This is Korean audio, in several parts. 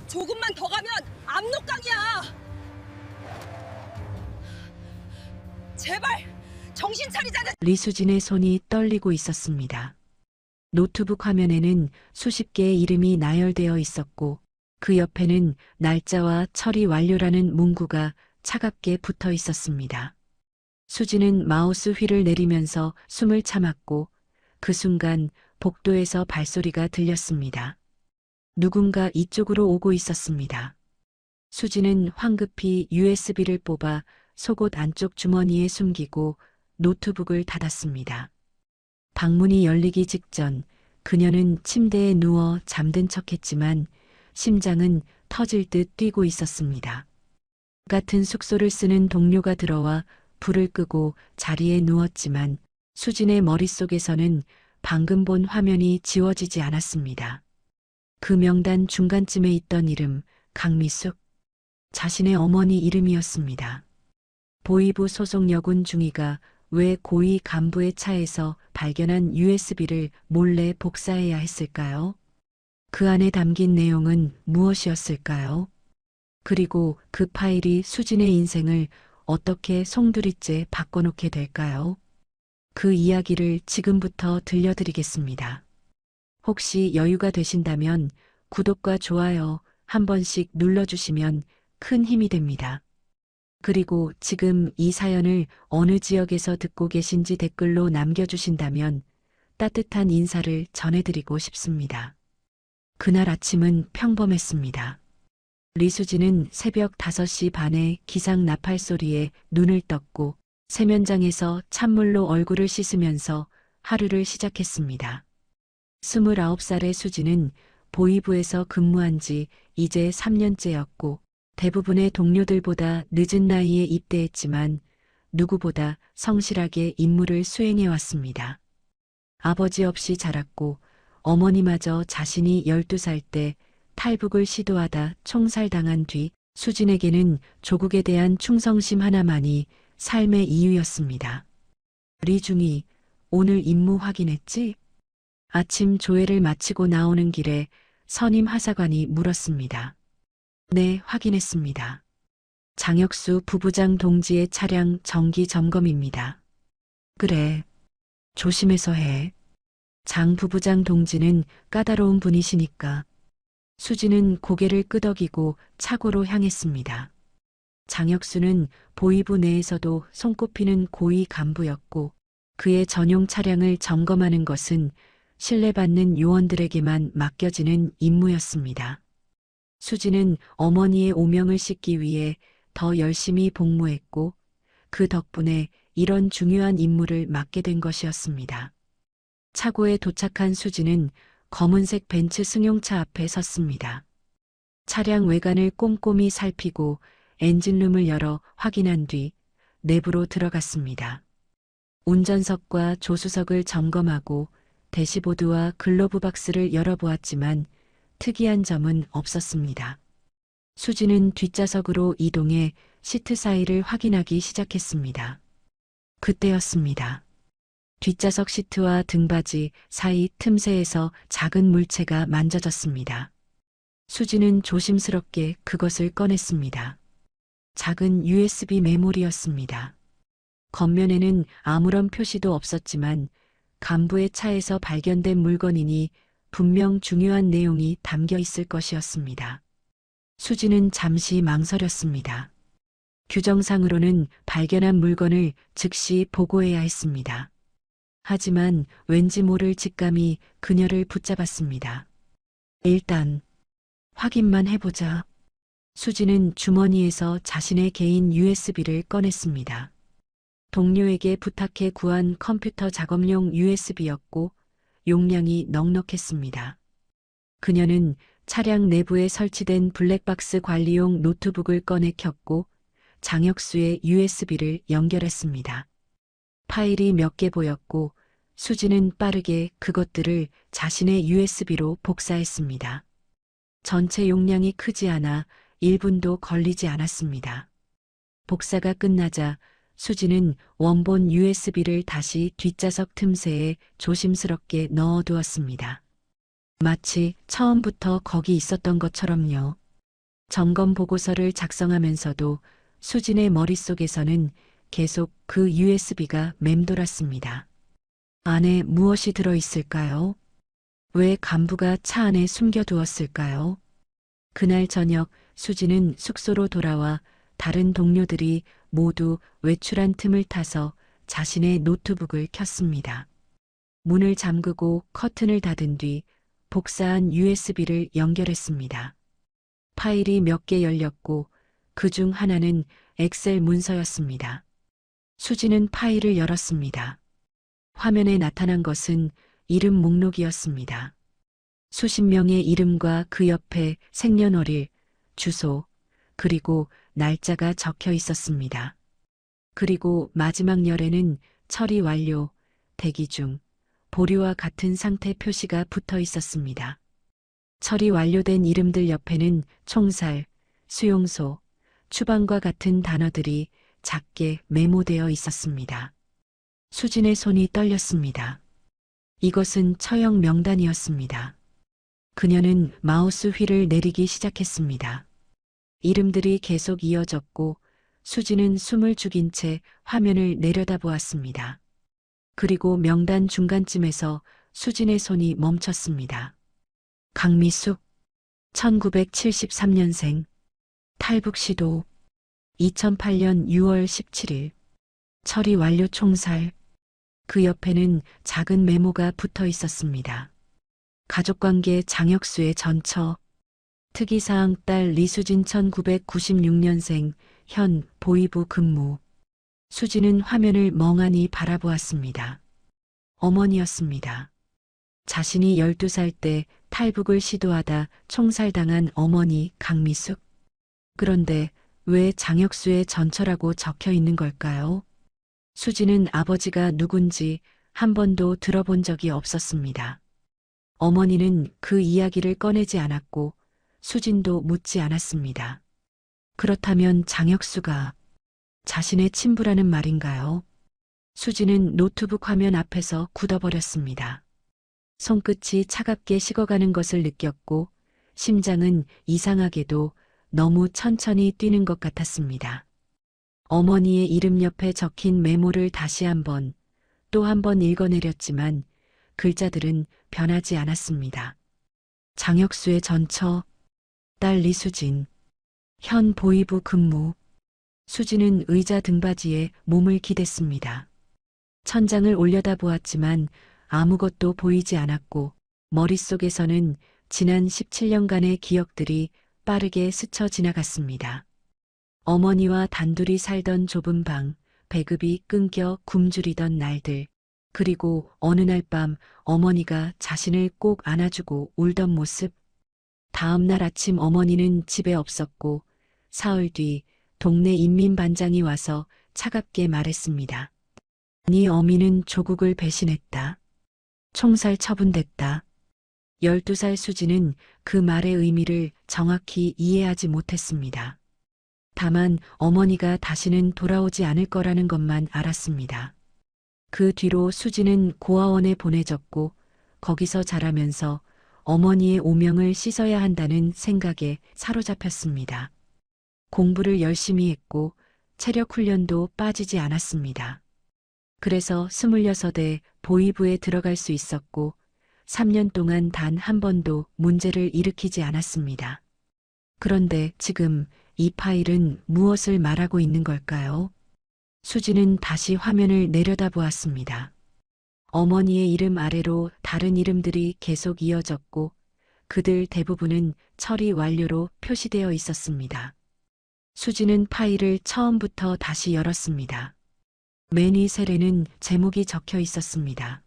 조금만 더 가면 압록강이야. 제발 정신 차리자는. 리수진의 손이 떨리고 있었습니다. 노트북 화면에는 수십 개의 이름이 나열되어 있었고 그 옆에는 날짜와 처리 완료라는 문구가 차갑게 붙어 있었습니다. 수진은 마우스 휠을 내리면서 숨을 참았고 그 순간 복도에서 발소리가 들렸습니다. 누군가 이쪽으로 오고 있었습니다. 수진은 황급히 USB를 뽑아 속옷 안쪽 주머니에 숨기고 노트북을 닫았습니다. 방문이 열리기 직전 그녀는 침대에 누워 잠든 척했지만 심장은 터질 듯 뛰고 있었습니다. 같은 숙소를 쓰는 동료가 들어와 불을 끄고 자리에 누웠지만 수진의 머릿속에서는 방금 본 화면이 지워지지 않았습니다. 그 명단 중간쯤에 있던 이름 강미숙, 자신의 어머니 이름이었습니다. 보이부 소속 여군 중위가 왜 고위 간부의 차에서 발견한 USB를 몰래 복사해야 했을까요? 그 안에 담긴 내용은 무엇이었을까요? 그리고 그 파일이 수진의 인생을 어떻게 송두리째 바꿔놓게 될까요? 그 이야기를 지금부터 들려드리겠습니다. 혹시 여유가 되신다면 구독과 좋아요 한 번씩 눌러주시면 큰 힘이 됩니다. 그리고 지금 이 사연을 어느 지역에서 듣고 계신지 댓글로 남겨주신다면 따뜻한 인사를 전해드리고 싶습니다. 그날 아침은 평범했습니다. 리수진은 새벽 5시 반에 기상 나팔 소리에 눈을 떴고 세면장에서 찬물로 얼굴을 씻으면서 하루를 시작했습니다. 29살의 수진은 보이부에서 근무한 지 이제 3년째였고 대부분의 동료들보다 늦은 나이에 입대했지만 누구보다 성실하게 임무를 수행해왔습니다. 아버지 없이 자랐고 어머니마저 자신이 12살 때 탈북을 시도하다 총살당한 뒤 수진에게는 조국에 대한 충성심 하나만이 삶의 이유였습니다. 리중이 오늘 임무 확인했지? 아침 조회를 마치고 나오는 길에 선임 하사관이 물었습니다. 네, 확인했습니다. 장혁수 부부장 동지의 차량 정기 점검입니다. 그래, 조심해서 해. 장 부부장 동지는 까다로운 분이시니까. 수진은 고개를 끄덕이고 차고로 향했습니다. 장혁수는 보이부 내에서도 손꼽히는 고위 간부였고 그의 전용 차량을 점검하는 것은 신뢰받는 요원들에게만 맡겨지는 임무였습니다. 수진은 어머니의 오명을 씻기 위해 더 열심히 복무했고 그 덕분에 이런 중요한 임무를 맡게 된 것이었습니다. 차고에 도착한 수진은 검은색 벤츠 승용차 앞에 섰습니다. 차량 외관을 꼼꼼히 살피고 엔진룸을 열어 확인한 뒤 내부로 들어갔습니다. 운전석과 조수석을 점검하고 대시보드와 글로브 박스를 열어보았지만 특이한 점은 없었습니다. 수진은 뒷좌석으로 이동해 시트 사이를 확인하기 시작했습니다. 그때였습니다. 뒷좌석 시트와 등받이 사이 틈새에서 작은 물체가 만져졌습니다. 수진은 조심스럽게 그것을 꺼냈습니다. 작은 USB 메모리였습니다. 겉면에는 아무런 표시도 없었지만 간부의 차에서 발견된 물건이니 분명 중요한 내용이 담겨 있을 것이었습니다. 수진은 잠시 망설였습니다. 규정상으로는 발견한 물건을 즉시 보고해야 했습니다. 하지만 왠지 모를 직감이 그녀를 붙잡았습니다. 일단 확인만 해보자. 수진은 주머니에서 자신의 개인 USB를 꺼냈습니다. 동료에게 부탁해 구한 컴퓨터 작업용 USB였고 용량이 넉넉했습니다. 그녀는 차량 내부에 설치된 블랙박스 관리용 노트북을 꺼내 켰고 장혁수의 USB를 연결했습니다. 파일이 몇 개 보였고 수진은 빠르게 그것들을 자신의 USB로 복사했습니다. 전체 용량이 크지 않아 1분도 걸리지 않았습니다. 복사가 끝나자 수진은 원본 USB를 다시 뒷좌석 틈새에 조심스럽게 넣어두었습니다. 마치 처음부터 거기 있었던 것처럼요. 점검 보고서를 작성하면서도 수진의 머릿속에서는 계속 그 USB가 맴돌았습니다. 안에 무엇이 들어있을까요? 왜 간부가 차 안에 숨겨두었을까요? 그날 저녁 수진은 숙소로 돌아와 다른 동료들이 모두 외출한 틈을 타서 자신의 노트북을 켰습니다. 문을 잠그고 커튼을 닫은 뒤 복사한 USB를 연결했습니다. 파일이 몇 개 열렸고 그 중 하나는 엑셀 문서였습니다. 수지는 파일을 열었습니다. 화면에 나타난 것은 이름 목록이었습니다. 수십 명의 이름과 그 옆에 생년월일, 주소, 그리고 날짜가 적혀 있었습니다. 그리고 마지막 열에는 처리 완료, 대기 중, 보류와 같은 상태 표시가 붙어 있었습니다. 처리 완료된 이름들 옆에는 총살, 수용소, 추방과 같은 단어들이 작게 메모되어 있었습니다. 수진의 손이 떨렸습니다. 이것은 처형 명단이었습니다. 그녀는 마우스 휠을 내리기 시작했습니다. 이름들이 계속 이어졌고 수진은 숨을 죽인 채 화면을 내려다보았습니다. 그리고 명단 중간쯤에서 수진의 손이 멈췄습니다. 강미숙, 1973년생, 탈북시도, 2008년 6월 17일, 처리 완료 총살. 그 옆에는 작은 메모가 붙어 있었습니다. 가족관계 장혁수의 전처, 특이사항 딸 리수진 1996년생, 현 보이부 근무. 수지는 화면을 멍하니 바라보았습니다. 어머니였습니다. 자신이 12살 때 탈북을 시도하다 총살당한 어머니 강미숙. 그런데 왜 장혁수의 전처라고 적혀 있는 걸까요? 수지는 아버지가 누군지 한 번도 들어본 적이 없었습니다. 어머니는 그 이야기를 꺼내지 않았고 수진도 묻지 않았습니다. 그렇다면 장혁수가 자신의 친부라는 말인가요? 수지는 노트북 화면 앞에서 굳어버렸습니다. 손끝이 차갑게 식어가는 것을 느꼈고 심장은 이상하게도 너무 천천히 뛰는 것 같았습니다. 어머니의 이름 옆에 적힌 메모를 다시 또 한 번 읽어내렸지만 글자들은 변하지 않았습니다. 장혁수의 전처, 딸 리수진, 현 보이부 근무. 수지는 의자 등받이에 몸을 기댔습니다. 천장을 올려다보았지만 아무것도 보이지 않았고 머릿속에서는 지난 17년간의 기억들이 빠르게 스쳐 지나갔습니다. 어머니와 단둘이 살던 좁은 방, 배급이 끊겨 굶주리던 날들, 그리고 어느 날 밤 어머니가 자신을 꼭 안아주고 울던 모습. 다음 날 아침 어머니는 집에 없었고 사흘 뒤 동네 인민반장이 와서 차갑게 말했습니다. 네 어미는 조국을 배신했다. 총살 처분됐다. 12살 수지는 그 말의 의미를 정확히 이해하지 못했습니다. 다만 어머니가 다시는 돌아오지 않을 거라는 것만 알았습니다. 그 뒤로 수지는 고아원에 보내졌고 거기서 자라면서 어머니의 오명을 씻어야 한다는 생각에 사로잡혔습니다. 공부를 열심히 했고 체력 훈련도 빠지지 않았습니다. 그래서 26에 보이부에 들어갈 수 있었고 3년 동안 단 한 번도 문제를 일으키지 않았습니다. 그런데 지금 이 파일은 무엇을 말하고 있는 걸까요? 수지는 다시 화면을 내려다보았습니다. 어머니의 이름 아래로 다른 이름들이 계속 이어졌고 그들 대부분은 처리 완료로 표시되어 있었습니다. 수지는 파일을 처음부터 다시 열었습니다. 맨 위 셀에는 제목이 적혀 있었습니다.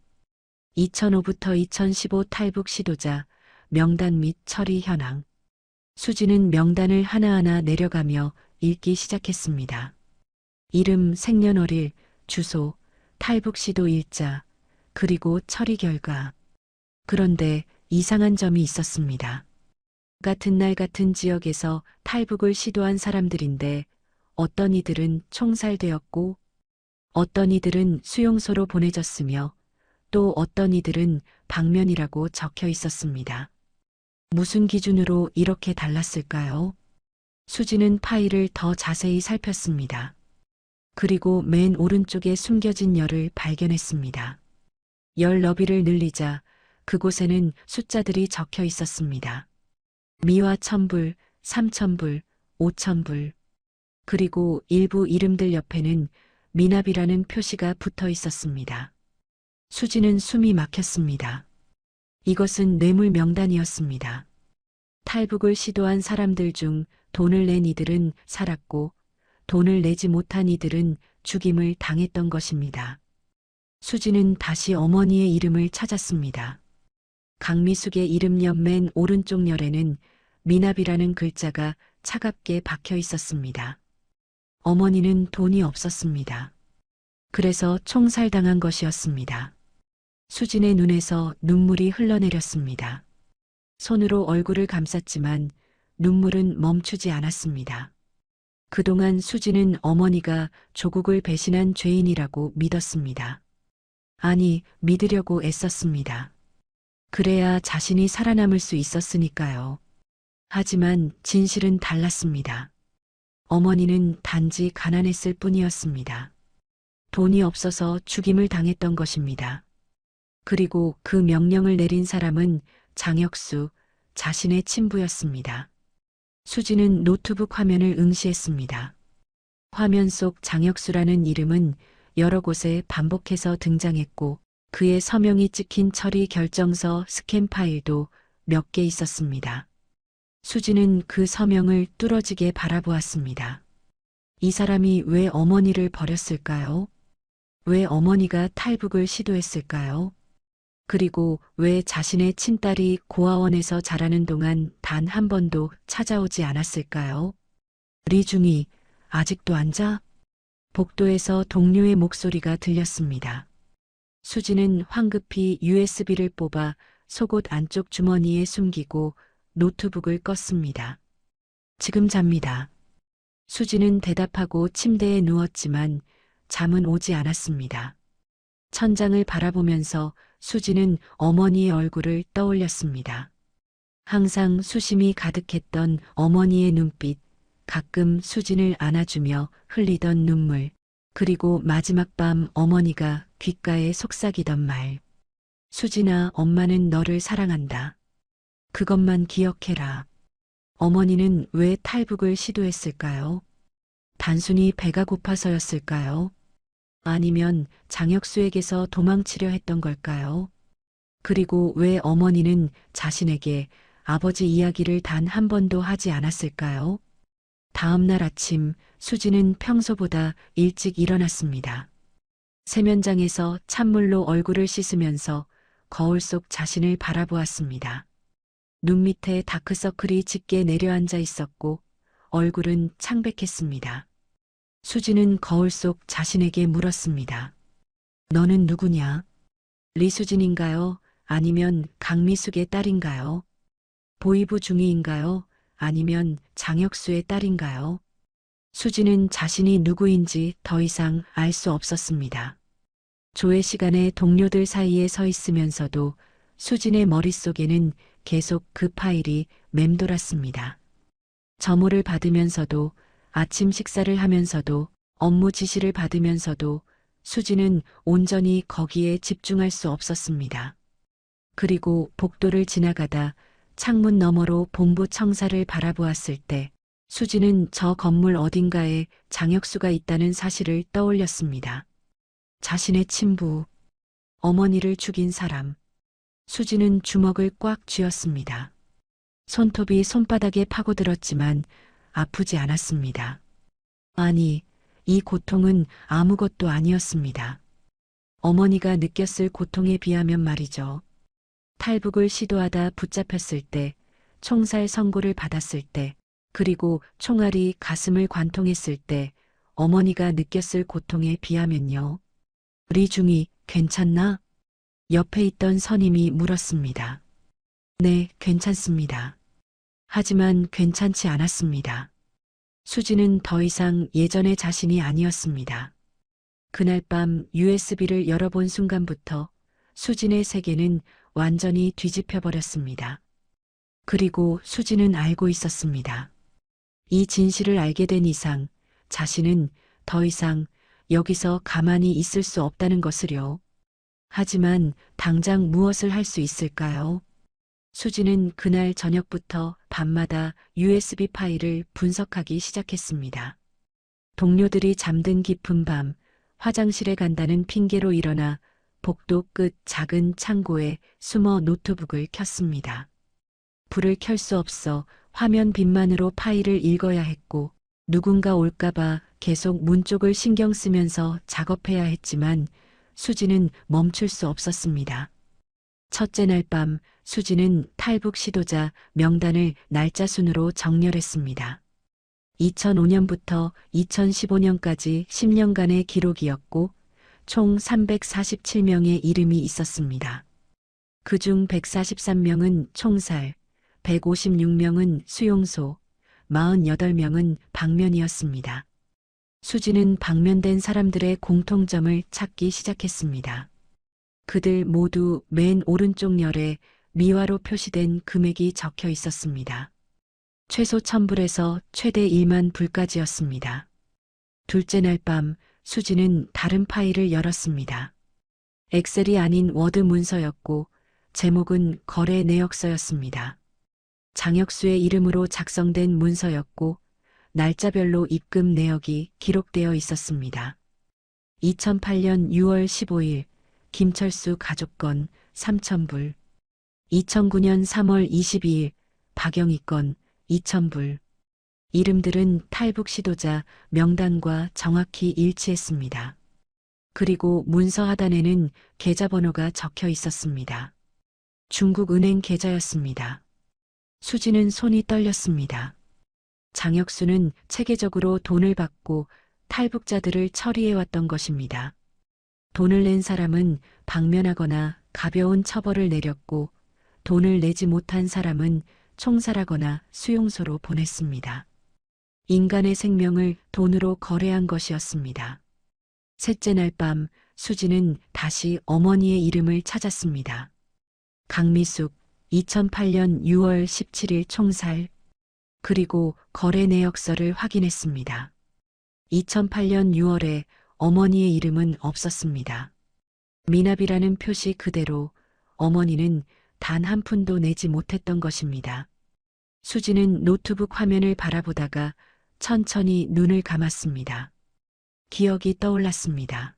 2005부터 2015 탈북 시도자, 명단 및 처리 현황. 수지는 명단을 하나하나 내려가며 읽기 시작했습니다. 이름, 생년월일, 주소, 탈북 시도 일자, 그리고 처리 결과. 그런데 이상한 점이 있었습니다. 같은 날 같은 지역에서 탈북을 시도한 사람들인데 어떤 이들은 총살되었고 어떤 이들은 수용소로 보내졌으며 또 어떤 이들은 방면이라고 적혀 있었습니다. 무슨 기준으로 이렇게 달랐을까요? 수지는 파일을 더 자세히 살폈습니다. 그리고 맨 오른쪽에 숨겨진 열을 발견했습니다. 열 너비를 늘리자 그곳에는 숫자들이 적혀 있었습니다. 미화 1000불, 3000불, 5000불. 그리고 일부 이름들 옆에는 미납이라는 표시가 붙어 있었습니다. 수지는 숨이 막혔습니다. 이것은 뇌물 명단이었습니다. 탈북을 시도한 사람들 중 돈을 낸 이들은 살았고 돈을 내지 못한 이들은 죽임을 당했던 것입니다. 수지는 다시 어머니의 이름을 찾았습니다. 강미숙의 이름 옆 맨 오른쪽 열에는 미납이라는 글자가 차갑게 박혀 있었습니다. 어머니는 돈이 없었습니다. 그래서 총살당한 것이었습니다. 수진의 눈에서 눈물이 흘러내렸습니다. 손으로 얼굴을 감쌌지만 눈물은 멈추지 않았습니다. 그동안 수진은 어머니가 조국을 배신한 죄인이라고 믿었습니다. 아니, 믿으려고 애썼습니다. 그래야 자신이 살아남을 수 있었으니까요. 하지만 진실은 달랐습니다. 어머니는 단지 가난했을 뿐이었습니다. 돈이 없어서 죽임을 당했던 것입니다. 그리고 그 명령을 내린 사람은 장혁수, 자신의 친부였습니다. 수지는 노트북 화면을 응시했습니다. 화면 속 장혁수라는 이름은 여러 곳에 반복해서 등장했고 그의 서명이 찍힌 처리 결정서 스캔 파일도 몇 개 있었습니다. 수지는 그 서명을 뚫어지게 바라보았습니다. 이 사람이 왜 어머니를 버렸을까요? 왜 어머니가 탈북을 시도했을까요? 그리고 왜 자신의 친딸이 고아원에서 자라는 동안 단 한 번도 찾아오지 않았을까요? 리중이 아직도 안 자? 복도에서 동료의 목소리가 들렸습니다. 수지는 황급히 USB를 뽑아 속옷 안쪽 주머니에 숨기고 노트북을 껐습니다. 지금 잡니다. 수지는 대답하고 침대에 누웠지만 잠은 오지 않았습니다. 천장을 바라보면서 수지는 어머니의 얼굴을 떠올렸습니다. 항상 수심이 가득했던 어머니의 눈빛, 가끔 수진을 안아주며 흘리던 눈물, 그리고 마지막 밤 어머니가 귓가에 속삭이던 말. 수진아, 엄마는 너를 사랑한다. 그것만 기억해라. 어머니는 왜 탈북을 시도했을까요? 단순히 배가 고파서였을까요? 아니면 장혁수에게서 도망치려 했던 걸까요? 그리고 왜 어머니는 자신에게 아버지 이야기를 단 한 번도 하지 않았을까요? 다음 날 아침 수지는 평소보다 일찍 일어났습니다. 세면장에서 찬물로 얼굴을 씻으면서 거울 속 자신을 바라보았습니다. 눈 밑에 다크서클이 짙게 내려앉아 있었고 얼굴은 창백했습니다. 수지는 거울 속 자신에게 물었습니다. 너는 누구냐? 리수진인가요? 아니면 강미숙의 딸인가요? 보이부 중이인가요? 아니면 장혁수의 딸인가요? 수지는 자신이 누구인지 더 이상 알 수 없었습니다. 조회 시간에 동료들 사이에 서 있으면서도 수진의 머릿속에는 계속 그 파일이 맴돌았습니다. 점호를 받으면서도 아침 식사를 하면서도 업무 지시를 받으면서도 수지는 온전히 거기에 집중할 수 없었습니다. 그리고 복도를 지나가다 창문 너머로 본부 청사를 바라보았을 때 수지는 저 건물 어딘가에 장혁수가 있다는 사실을 떠올렸습니다. 자신의 친부, 어머니를 죽인 사람. 수지는 주먹을 꽉 쥐었습니다. 손톱이 손바닥에 파고들었지만 아프지 않았습니다. 아니, 이 고통은 아무것도 아니었습니다. 어머니가 느꼈을 고통에 비하면 말이죠. 탈북을 시도하다 붙잡혔을 때, 총살 선고를 받았을 때, 그리고 총알이 가슴을 관통했을 때 어머니가 느꼈을 고통에 비하면요. 리중이 괜찮나? 옆에 있던 선임이 물었습니다. 네, 괜찮습니다. 하지만 괜찮지 않았습니다. 수지는 더 이상 예전의 자신이 아니었습니다. 그날 밤 USB를 열어본 순간부터 수진의 세계는 완전히 뒤집혀 버렸습니다. 그리고 수지는 알고 있었습니다. 이 진실을 알게 된 이상 자신은 더 이상 여기서 가만히 있을 수 없다는 것을요. 하지만 당장 무엇을 할 수 있을까요? 수지는 그날 저녁부터 밤마다 USB 파일을 분석하기 시작했습니다. 동료들이 잠든 깊은 밤 화장실에 간다는 핑계로 일어나 복도 끝 작은 창고에 숨어 노트북을 켰습니다. 불을 켤 수 없어 화면 빛만으로 파일을 읽어야 했고 누군가 올까봐 계속 문 쪽을 신경 쓰면서 작업해야 했지만 수지는 멈출 수 없었습니다. 첫째 날 밤 수지는 탈북 시도자 명단을 날짜 순으로 정렬했습니다. 2005년부터 2015년까지 10년간의 기록이었고 총 347명의 이름이 있었습니다. 그중 143명은 총살, 156명은 수용소, 48명은 방면이었습니다. 수지는 방면된 사람들의 공통점을 찾기 시작했습니다. 그들 모두 맨 오른쪽 열에 미화로 표시된 금액이 적혀 있었습니다. 최소 1000불에서 최대 1만 불까지였습니다. 둘째 날 밤 수지는 다른 파일을 열었습니다. 엑셀이 아닌 워드 문서였고 제목은 거래 내역서였습니다. 장혁수의 이름으로 작성된 문서였고 날짜별로 입금 내역이 기록되어 있었습니다. 2008년 6월 15일 김철수 가족건 3,000불, 2009년 3월 22일 박영희 건 2,000불. 이름들은 탈북 시도자 명단과 정확히 일치했습니다. 그리고 문서 하단에는 계좌번호가 적혀 있었습니다. 중국은행 계좌였습니다. 수지는 손이 떨렸습니다. 장혁수는 체계적으로 돈을 받고 탈북자들을 처리해왔던 것입니다. 돈을 낸 사람은 방면하거나 가벼운 처벌을 내렸고 돈을 내지 못한 사람은 총살하거나 수용소로 보냈습니다. 인간의 생명을 돈으로 거래한 것이었습니다. 셋째 날 밤 수지는 다시 어머니의 이름을 찾았습니다. 강미숙, 2008년 6월 17일 총살. 그리고 거래 내역서를 확인했습니다. 2008년 6월에 어머니의 이름은 없었습니다. 미납이라는 표시 그대로 어머니는 단 한 푼도 내지 못했던 것입니다. 수지는 노트북 화면을 바라보다가 천천히 눈을 감았습니다. 기억이 떠올랐습니다.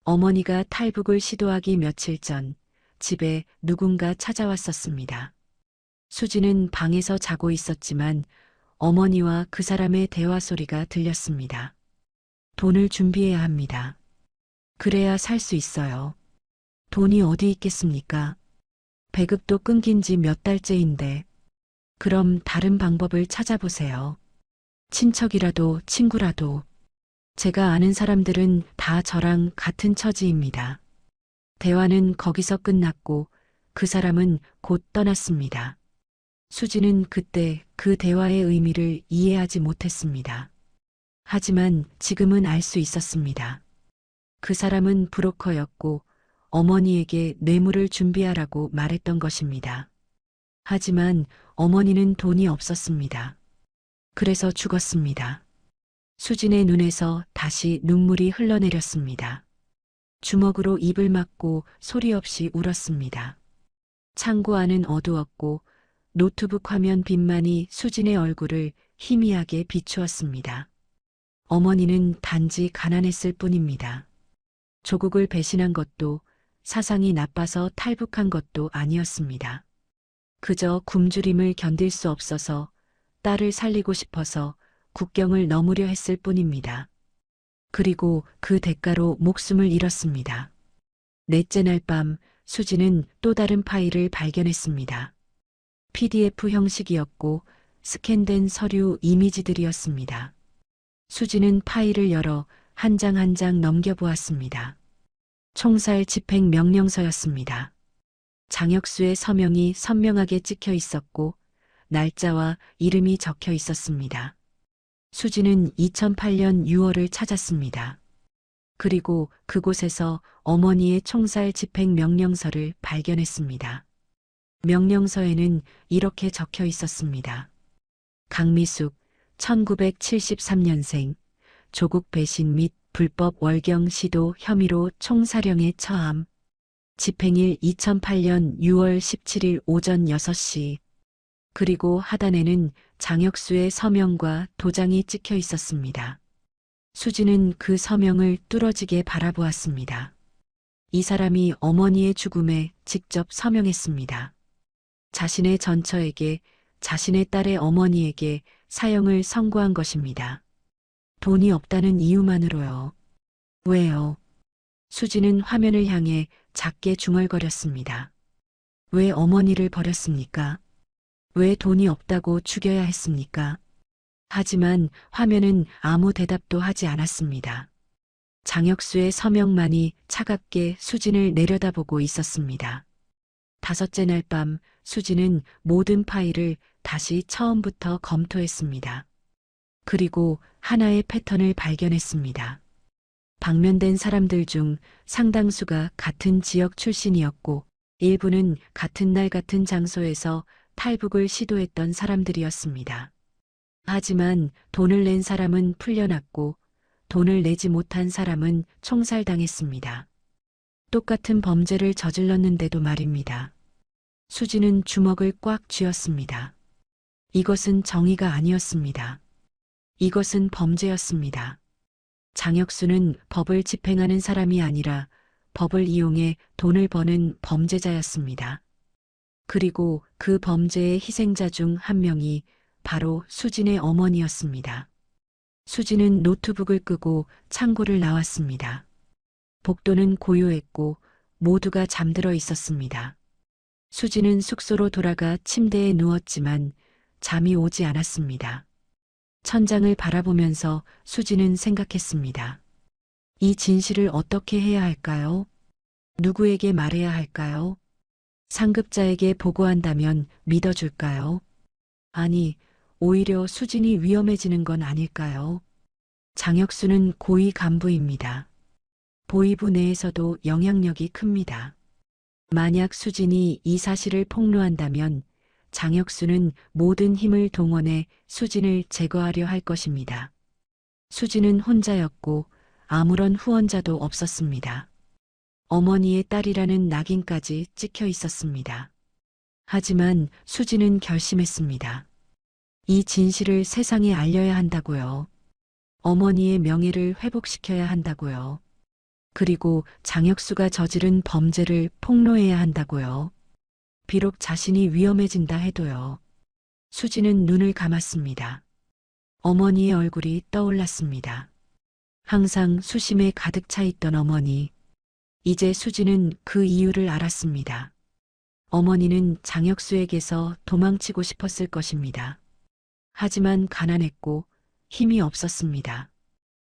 어머니가 탈북을 시도하기 며칠 전 집에 누군가 찾아왔었습니다. 수지는 방에서 자고 있었지만 어머니와 그 사람의 대화 소리가 들렸습니다. 돈을 준비해야 합니다. 그래야 살 수 있어요. 돈이 어디 있겠습니까? 배급도 끊긴 지 몇 달째인데. 그럼 다른 방법을 찾아보세요. 친척이라도 친구라도. 제가 아는 사람들은 다 저랑 같은 처지입니다. 대화는 거기서 끝났고 그 사람은 곧 떠났습니다. 수지는 그때 그 대화의 의미를 이해하지 못했습니다. 하지만 지금은 알 수 있었습니다. 그 사람은 브로커였고 어머니에게 뇌물을 준비하라고 말했던 것입니다. 하지만 어머니는 돈이 없었습니다. 그래서 죽었습니다. 수진의 눈에서 다시 눈물이 흘러내렸습니다. 주먹으로 입을 막고 소리 없이 울었습니다. 창고 안은 어두웠고 노트북 화면 빛만이 수진의 얼굴을 희미하게 비추었습니다. 어머니는 단지 가난했을 뿐입니다. 조국을 배신한 것도 사상이 나빠서 탈북한 것도 아니었습니다. 그저 굶주림을 견딜 수 없어서 딸을 살리고 싶어서 국경을 넘으려 했을 뿐입니다. 그리고 그 대가로 목숨을 잃었습니다. 넷째 날 밤 수지는 또 다른 파일을 발견했습니다. PDF 형식이었고 스캔된 서류 이미지들이었습니다. 수지는 파일을 열어 한 장 한 장 넘겨보았습니다. 총살 집행 명령서였습니다. 장혁수의 서명이 선명하게 찍혀 있었고 날짜와 이름이 적혀 있었습니다. 수지는 2008년 6월을 찾았습니다. 그리고 그곳에서 어머니의 총살 집행 명령서를 발견했습니다. 명령서에는 이렇게 적혀 있었습니다. 강미숙, 1973년생, 조국 배신 및 불법 월경 시도 혐의로 총사령에 처함. 집행일 2008년 6월 17일 오전 6시. 그리고 하단에는 장혁수의 서명과 도장이 찍혀 있었습니다. 수지는 그 서명을 뚫어지게 바라보았습니다. 이 사람이 어머니의 죽음에 직접 서명했습니다. 자신의 전처에게, 자신의 딸의 어머니에게 사형을 선고한 것입니다. 돈이 없다는 이유만으로요. 왜요? 수지는 화면을 향해 작게 중얼거렸습니다. 왜 어머니를 버렸습니까? 왜 돈이 없다고 죽여야 했습니까? 하지만 화면은 아무 대답도 하지 않았습니다. 장혁수의 서명만이 차갑게 수진을 내려다보고 있었습니다. 다섯째 날 밤 수진은 모든 파일을 다시 처음부터 검토했습니다. 그리고 하나의 패턴을 발견했습니다. 방면된 사람들 중 상당수가 같은 지역 출신이었고 일부는 같은 날 같은 장소에서 탈북을 시도했던 사람들이었습니다. 하지만 돈을 낸 사람은 풀려났고 돈을 내지 못한 사람은 총살당했습니다. 똑같은 범죄를 저질렀는데도 말입니다. 수지는 주먹을 꽉 쥐었습니다. 이것은 정의가 아니었습니다. 이것은 범죄였습니다. 장혁수는 법을 집행하는 사람이 아니라 법을 이용해 돈을 버는 범죄자였습니다. 그리고 그 범죄의 희생자 중 한 명이 바로 수진의 어머니였습니다. 수진은 노트북을 끄고 창고를 나왔습니다. 복도는 고요했고 모두가 잠들어 있었습니다. 수진은 숙소로 돌아가 침대에 누웠지만 잠이 오지 않았습니다. 천장을 바라보면서 수진은 생각했습니다. 이 진실을 어떻게 해야 할까요? 누구에게 말해야 할까요? 상급자에게 보고한다면 믿어줄까요? 아니, 오히려 수진이 위험해지는 건 아닐까요? 장혁수는 고위 간부입니다. 보위부 내에서도 영향력이 큽니다. 만약 수진이 이 사실을 폭로한다면 장혁수는 모든 힘을 동원해 수진을 제거하려 할 것입니다. 수진은 혼자였고 아무런 후원자도 없었습니다. 어머니의 딸이라는 낙인까지 찍혀 있었습니다. 하지만 수진은 결심했습니다. 이 진실을 세상에 알려야 한다고요. 어머니의 명예를 회복시켜야 한다고요. 그리고 장혁수가 저지른 범죄를 폭로해야 한다고요. 비록 자신이 위험해진다 해도요. 수지는 눈을 감았습니다. 어머니의 얼굴이 떠올랐습니다. 항상 수심에 가득 차 있던 어머니. 이제 수지는 그 이유를 알았습니다. 어머니는 장혁수에게서 도망치고 싶었을 것입니다. 하지만 가난했고 힘이 없었습니다.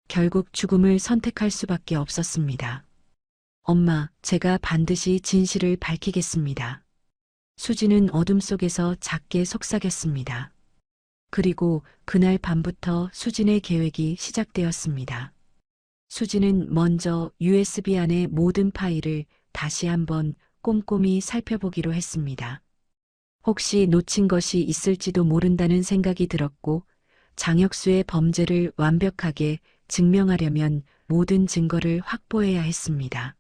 결국 죽음을 선택할 수밖에 없었습니다. 엄마, 제가 반드시 진실을 밝히겠습니다. 수지는 어둠 속에서 작게 속삭였습니다. 그리고 그날 밤부터 수진의 계획이 시작되었습니다. 수지는 먼저 USB 안의 모든 파일을 다시 한번 꼼꼼히 살펴보기로 했습니다. 혹시 놓친 것이 있을지도 모른다는 생각이 들었고 장혁수의 범죄를 완벽하게 증명하려면 모든 증거를 확보해야 했습니다.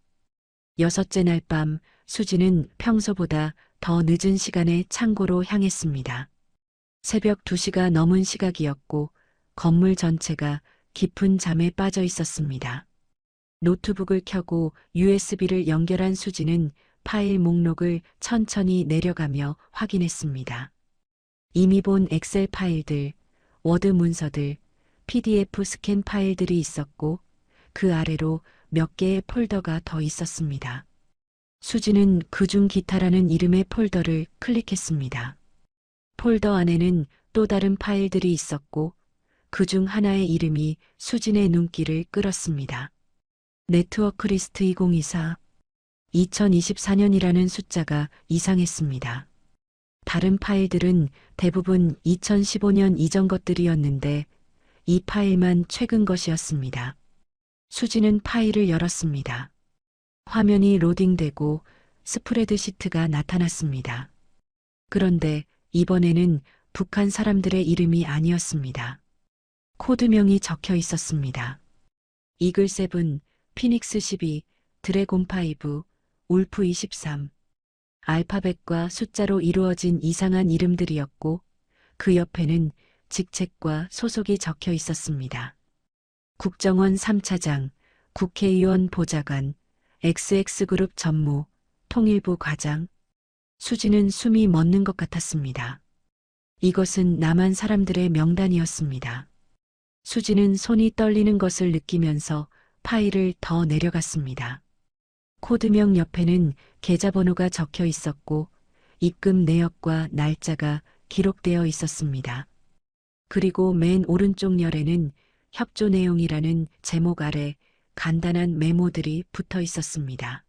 여섯째 날 밤 수지는 평소보다 더 늦은 시간에 창고로 향했습니다. 새벽 2시가 넘은 시각이었고 건물 전체가 깊은 잠에 빠져 있었습니다. 노트북을 켜고 USB를 연결한 수지는 파일 목록을 천천히 내려가며 확인했습니다. 이미 본 엑셀 파일들, 워드 문서들, PDF 스캔 파일들이 있었고 그 아래로 몇 개의 폴더가 더 있었습니다. 수지는 그중 기타라는 이름의 폴더를 클릭했습니다. 폴더 안에는 또 다른 파일들이 있었고 그중 하나의 이름이 수진의 눈길을 끌었습니다. 네트워크 리스트 2024 2024년이라는 숫자가 이상했습니다. 다른 파일들은 대부분 2015년 이전 것들이었는데 이 파일만 최근 것이었습니다. 수지는 파일을 열었습니다. 화면이 로딩되고 스프레드시트가 나타났습니다. 그런데 이번에는 북한 사람들의 이름이 아니었습니다. 코드명이 적혀 있었습니다. 이글 7, 피닉스 12, 드래곤 5, 울프 23. 알파벳과 숫자로 이루어진 이상한 이름들이었고 그 옆에는 직책과 소속이 적혀 있었습니다. 국정원 3차장, 국회의원 보좌관, XX그룹 전무, 통일부 과장. 수지는 숨이 멎는 것 같았습니다. 이것은 남한 사람들의 명단이었습니다. 수지는 손이 떨리는 것을 느끼면서 파일을 더 내려갔습니다. 코드명 옆에는 계좌번호가 적혀 있었고 입금 내역과 날짜가 기록되어 있었습니다. 그리고 맨 오른쪽 열에는 협조 내용이라는 제목 아래 간단한 메모들이 붙어 있었습니다.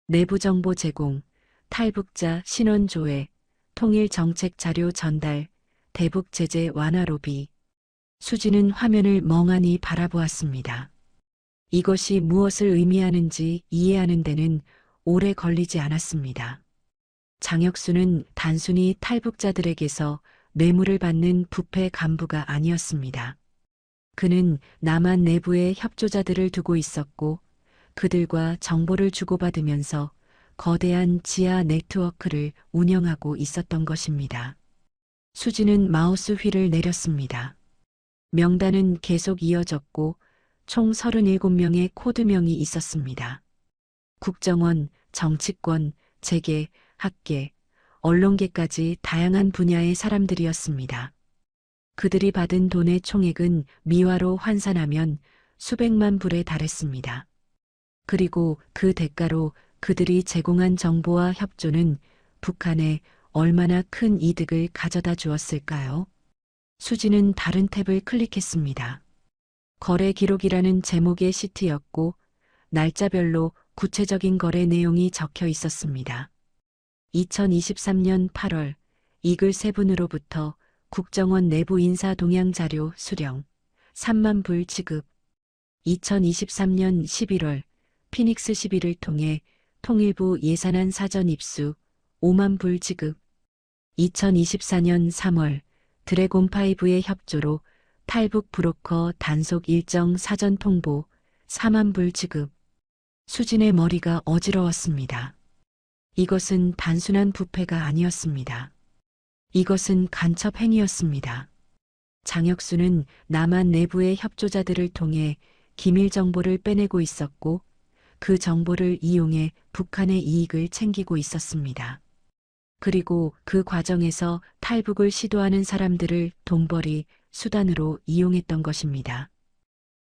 내부 정보 제공, 탈북자 신원 조회, 통일 정책 자료 전달, 대북 제재 완화 로비. 수지는 화면을 멍하니 바라보았습니다. 이것이 무엇을 의미하는지 이해하는 데는 오래 걸리지 않았습니다. 장혁수는 단순히 탈북자들에게서 뇌물을 받는 부패 간부가 아니었습니다. 그는 남한 내부에 협조자들을 두고 있었고 그들과 정보를 주고받으면서 거대한 지하 네트워크를 운영하고 있었던 것입니다. 수지는 마우스 휠을 내렸습니다. 명단은 계속 이어졌고 총 37명의 코드명이 있었습니다. 국정원, 정치권, 재계, 학계, 언론계까지 다양한 분야의 사람들이었습니다. 그들이 받은 돈의 총액은 미화로 환산하면 수백만 불에 달했습니다. 그리고 그 대가로 그들이 제공한 정보와 협조는 북한에 얼마나 큰 이득을 가져다 주었을까요? 수지는 다른 탭을 클릭했습니다. 거래 기록이라는 제목의 시트였고 날짜별로 구체적인 거래 내용이 적혀 있었습니다. 2023년 8월 이글 7으로부터 국정원 내부 인사 동향 자료 수령 3만 불 지급. 2023년 11월 피닉스 11을 통해 통일부 예산안 사전 입수 5만 불 지급. 2024년 3월 드래곤5의 협조로 탈북 브로커 단속 일정 사전 통보 4만 불 지급. 수진의 머리가 어지러웠습니다. 이것은 단순한 부패가 아니었습니다. 이것은 간첩 행위였습니다. 장혁수는 남한 내부의 협조자들을 통해 기밀 정보를 빼내고 있었고 그 정보를 이용해 북한의 이익을 챙기고 있었습니다. 그리고 그 과정에서 탈북을 시도하는 사람들을 돈벌이 수단으로 이용했던 것입니다.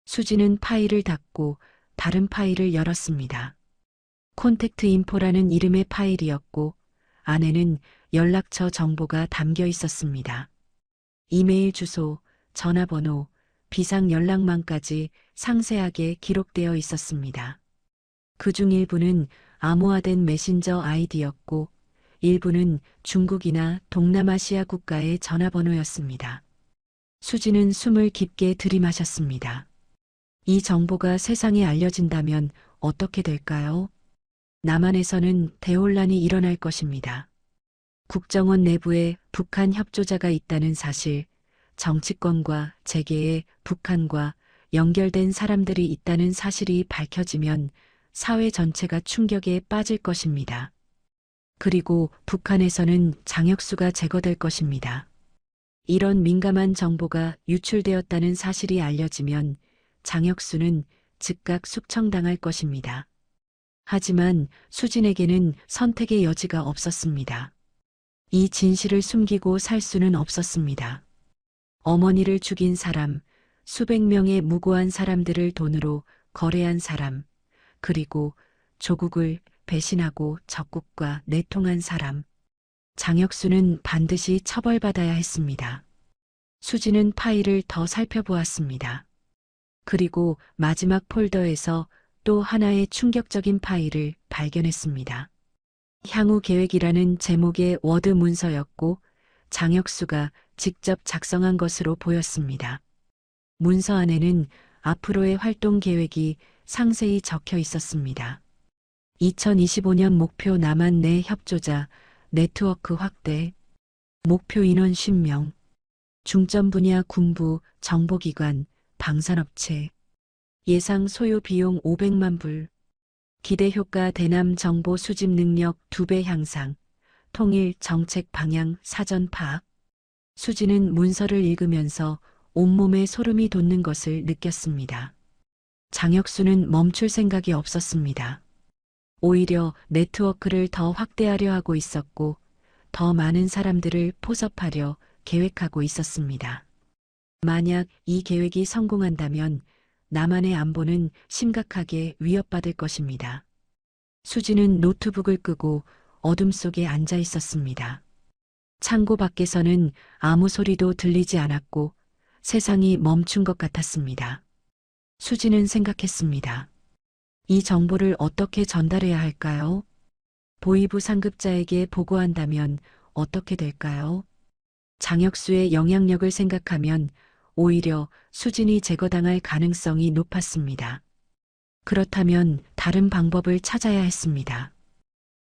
수지는 파일을 닫고 다른 파일을 열었습니다. 콘택트 인포라는 이름의 파일이었고 안에는 연락처 정보가 담겨 있었습니다. 이메일 주소, 전화번호, 비상 연락망까지 상세하게 기록되어 있었습니다. 그중 일부는 암호화된 메신저 아이디였고 일부는 중국이나 동남아시아 국가의 전화번호였습니다. 수지는 숨을 깊게 들이마셨습니다. 이 정보가 세상에 알려진다면 어떻게 될까요? 남한에서는 대혼란이 일어날 것입니다. 국정원 내부에 북한 협조자가 있다는 사실, 정치권과 재계에 북한과 연결된 사람들이 있다는 사실이 밝혀지면 사회 전체가 충격에 빠질 것입니다. 그리고 북한에서는 장혁수가 제거될 것입니다. 이런 민감한 정보가 유출되었다는 사실이 알려지면 장혁수는 즉각 숙청당할 것입니다. 하지만 수진에게는 선택의 여지가 없었습니다. 이 진실을 숨기고 살 수는 없었습니다. 어머니를 죽인 사람, 수백 명의 무고한 사람들을 돈으로 거래한 사람, 그리고 조국을 배신하고 적국과 내통한 사람. 장혁수는 반드시 처벌받아야 했습니다. 수지는 파일을 더 살펴보았습니다. 그리고 마지막 폴더에서 또 하나의 충격적인 파일을 발견했습니다. 향후 계획이라는 제목의 워드 문서였고 장혁수가 직접 작성한 것으로 보였습니다. 문서 안에는 앞으로의 활동 계획이 상세히 적혀 있었습니다. 2025년 목표 남한 내 협조자 네트워크 확대, 목표 인원 10명, 중점 분야 군부, 정보기관, 방산업체. 예상 소요 비용 500만 불. 기대 효과 대남 정보 수집 능력 2배 향상. 통일 정책 방향 사전 파악. 수지는 문서를 읽으면서 온몸에 소름이 돋는 것을 느꼈습니다. 장혁수는 멈출 생각이 없었습니다. 오히려 네트워크를 더 확대하려 하고 있었고, 더 많은 사람들을 포섭하려 계획하고 있었습니다. 만약 이 계획이 성공한다면 남한의 안보는 심각하게 위협받을 것입니다. 수지는 노트북을 끄고 어둠 속에 앉아 있었습니다. 창고 밖에서는 아무 소리도 들리지 않았고 세상이 멈춘 것 같았습니다. 수지는 생각했습니다. 이 정보를 어떻게 전달해야 할까요? 보위부 상급자에게 보고한다면 어떻게 될까요? 장혁수의 영향력을 생각하면 오히려 수진이 제거당할 가능성이 높았습니다. 그렇다면 다른 방법을 찾아야 했습니다.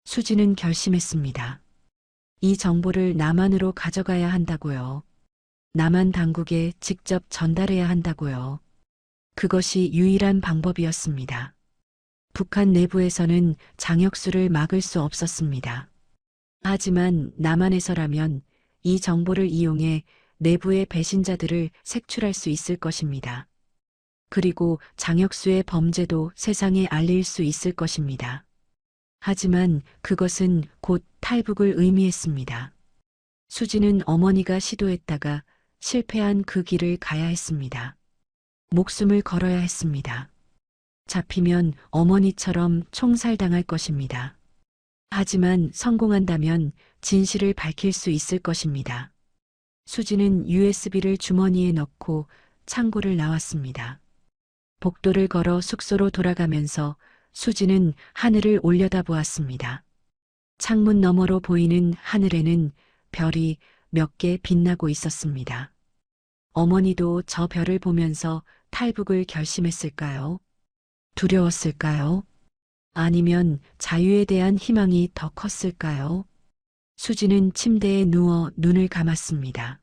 수진은 결심했습니다. 이 정보를 남한으로 가져가야 한다고요. 남한 당국에 직접 전달해야 한다고요. 그것이 유일한 방법이었습니다. 북한 내부에서는 장혁수를 막을 수 없었습니다. 하지만 남한에서라면 이 정보를 이용해 내부의 배신자들을 색출할 수 있을 것입니다. 그리고 장혁수의 범죄도 세상에 알릴 수 있을 것입니다. 하지만 그것은 곧 탈북을 의미했습니다. 수지는 어머니가 시도했다가 실패한 그 길을 가야 했습니다. 목숨을 걸어야 했습니다. 잡히면 어머니처럼 총살당할 것입니다. 하지만 성공한다면 진실을 밝힐 수 있을 것입니다. 수지는 USB를 주머니에 넣고 창고를 나왔습니다. 복도를 걸어 숙소로 돌아가면서 수지는 하늘을 올려다보았습니다. 창문 너머로 보이는 하늘에는 별이 몇 개 빛나고 있었습니다. 어머니도 저 별을 보면서 탈북을 결심했을까요? 두려웠을까요? 아니면 자유에 대한 희망이 더 컸을까요? 수지는 침대에 누워 눈을 감았습니다.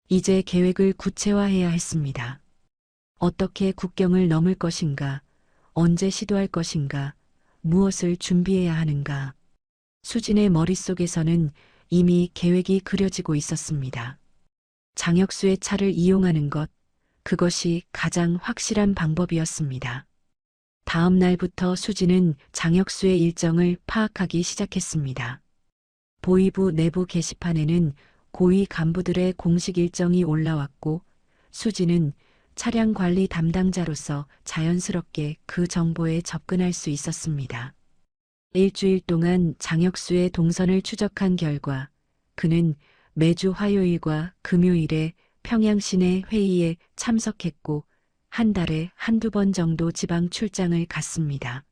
이제 계획을 구체화해야 했습니다. 어떻게 국경을 넘을 것인가, 언제 시도할 것인가, 무엇을 준비해야 하는가. 수진의 머릿속에서는 이미 계획이 그려지고 있었습니다. 장혁수의 차를 이용하는 것, 그것이 가장 확실한 방법이었습니다. 다음 날부터 수지는 장혁수의 일정을 파악하기 시작했습니다. 보위부 내부 게시판에는 고위 간부들의 공식 일정이 올라왔고 수지는 차량 관리 담당자로서 자연스럽게 그 정보에 접근할 수 있었습니다. 일주일 동안 장혁수의 동선을 추적한 결과 그는 매주 화요일과 금요일에 평양 시내 회의에 참석했고 한 달에 한두 번 정도 지방 출장을 갔습니다.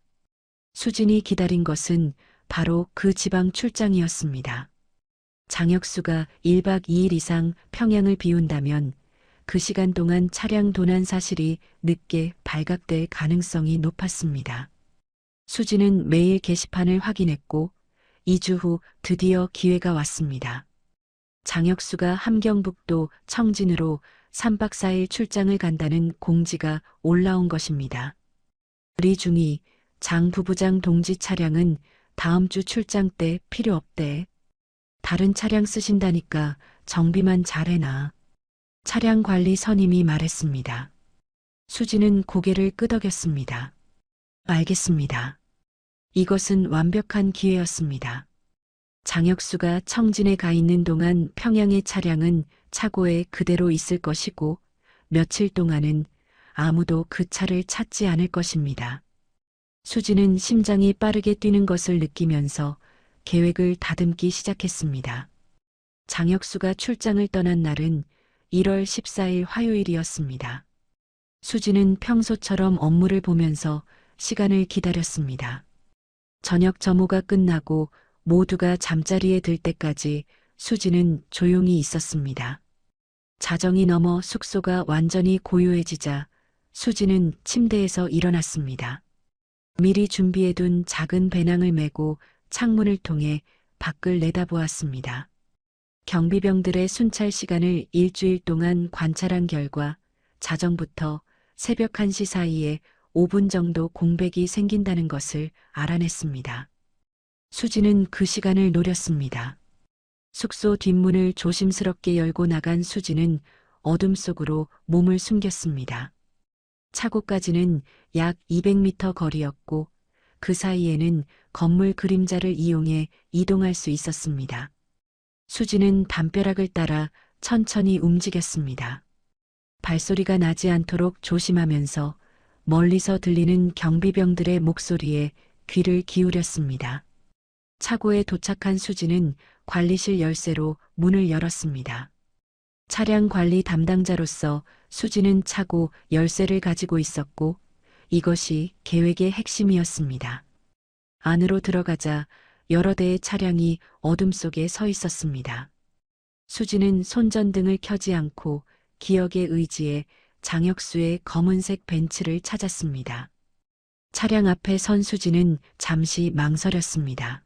수진이 기다린 것은 바로 그 지방 출장이었습니다. 장혁수가 1박 2일 이상 평양을 비운다면 그 시간 동안 차량 도난 사실이 늦게 발각될 가능성이 높았습니다. 수진은 매일 게시판을 확인했고 2주 후 드디어 기회가 왔습니다. 장혁수가 함경북도 청진으로 3박 4일 출장을 간다는 공지가 올라온 것입니다. 리 중이 장 부부장 동지 차량은 다음 주 출장 때 필요 없대. 다른 차량 쓰신다니까 정비만 잘해놔. 차량 관리 선임이 말했습니다. 수지는 고개를 끄덕였습니다. 알겠습니다. 이것은 완벽한 기회였습니다. 장혁수가 청진에 가 있는 동안 평양의 차량은 차고에 그대로 있을 것이고 며칠 동안은 아무도 그 차를 찾지 않을 것입니다. 수지는 심장이 빠르게 뛰는 것을 느끼면서 계획을 다듬기 시작했습니다. 장혁수가 출장을 떠난 날은 1월 14일 화요일이었습니다. 수지는 평소처럼 업무를 보면서 시간을 기다렸습니다. 저녁 점호가 끝나고 모두가 잠자리에 들 때까지 수지는 조용히 있었습니다. 자정이 넘어 숙소가 완전히 고요해지자 수지는 침대에서 일어났습니다. 미리 준비해둔 작은 배낭을 메고 창문을 통해 밖을 내다보았습니다. 경비병들의 순찰 시간을 일주일 동안 관찰한 결과 자정부터 새벽 1시 사이에 5분 정도 공백이 생긴다는 것을 알아냈습니다. 수지는 그 시간을 노렸습니다. 숙소 뒷문을 조심스럽게 열고 나간 수지는 어둠 속으로 몸을 숨겼습니다. 차고까지는 약 200m 거리였고 그 사이에는 건물 그림자를 이용해 이동할 수 있었습니다. 수지는 담벼락을 따라 천천히 움직였습니다. 발소리가 나지 않도록 조심하면서 멀리서 들리는 경비병들의 목소리에 귀를 기울였습니다. 차고에 도착한 수지는 관리실 열쇠로 문을 열었습니다. 차량 관리 담당자로서 수지는 차고 열쇠를 가지고 있었고 이것이 계획의 핵심이었습니다. 안으로 들어가자 여러 대의 차량이 어둠 속에 서 있었습니다. 수지는 손전등을 켜지 않고 기억의 의지에 장혁수의 검은색 벤츠를 찾았습니다. 차량 앞에 선 수지는 잠시 망설였습니다.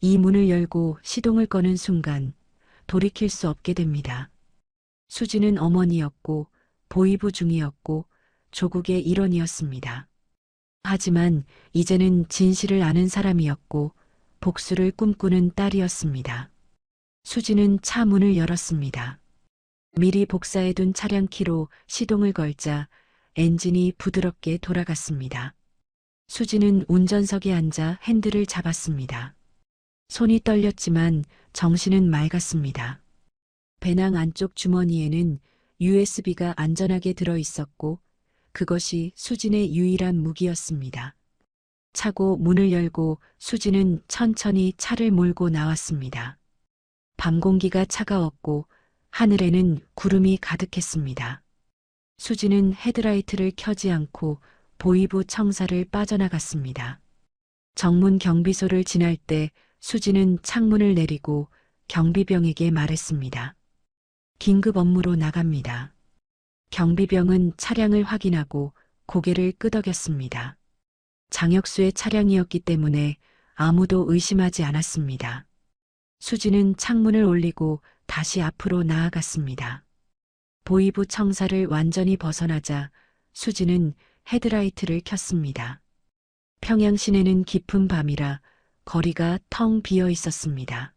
이 문을 열고 시동을 거는 순간 돌이킬 수 없게 됩니다. 수지는 어머니였고 보이부 중이었고 조국의 일원이었습니다. 하지만 이제는 진실을 아는 사람이었고 복수를 꿈꾸는 딸이었습니다. 수지는 차 문을 열었습니다. 미리 복사해둔 차량 키로 시동을 걸자 엔진이 부드럽게 돌아갔습니다. 수지는 운전석에 앉아 핸들을 잡았습니다. 손이 떨렸지만 정신은 맑았습니다. 배낭 안쪽 주머니에는 USB가 안전하게 들어 있었고 그것이 수진의 유일한 무기였습니다. 차고 문을 열고 수지는 천천히 차를 몰고 나왔습니다. 밤 공기가 차가웠고 하늘에는 구름이 가득했습니다. 수지는 헤드라이트를 켜지 않고 보이부 청사를 빠져나갔습니다. 정문 경비소를 지날 때 수지는 창문을 내리고 경비병에게 말했습니다. 긴급 업무로 나갑니다. 경비병은 차량을 확인하고 고개를 끄덕였습니다. 장혁수의 차량이었기 때문에 아무도 의심하지 않았습니다. 수지는 창문을 올리고 다시 앞으로 나아갔습니다. 보이부 청사를 완전히 벗어나자 수지는 헤드라이트를 켰습니다. 평양 시내는 깊은 밤이라 거리가 텅 비어 있었습니다.